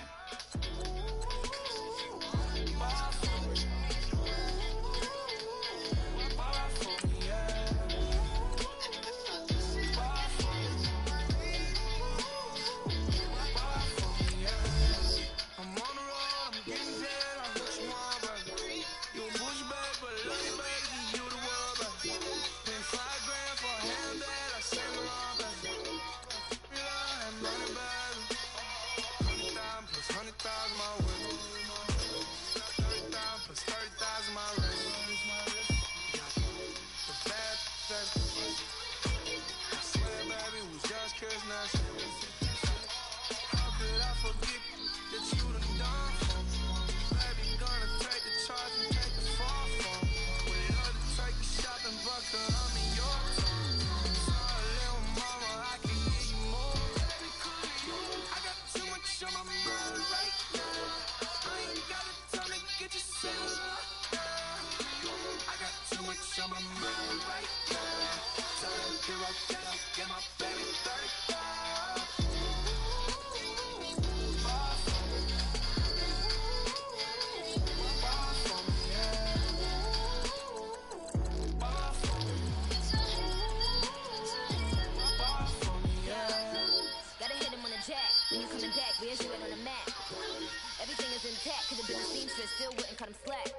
Still wouldn't cut him slack.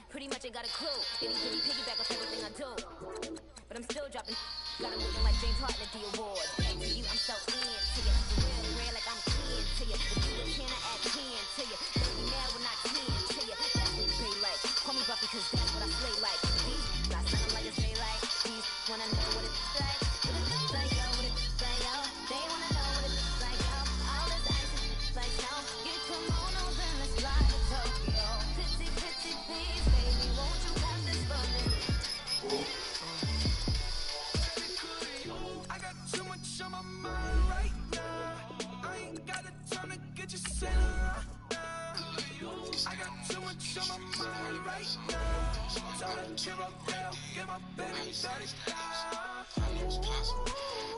Pretty much ain't got a clue. Itty bitty piggyback off everything I do. But I'm still dropping. Got him looking like James Harden at the awards. Back to you, I'm so into you. For real, real, like I'm kin to you. If you a 10, I add 10 to you. Don't be mad when I 10 to you. That's what you pay like. Call me Buffy, cause that's what I play like. These got something like a stay like. These wanna know what it's like. What it looks like, yo, what it looks like, yo. They wanna know what it looks like, yo. All this ice is like, yo. Get kimonos and let's fly to Tokyo. Pretty, pretty please, baby, won't you have this for me? I got too much on my mind right now. I ain't got the time to get you set up. I got too much on my mind right now. Tell her, give up, get my baby 30,000.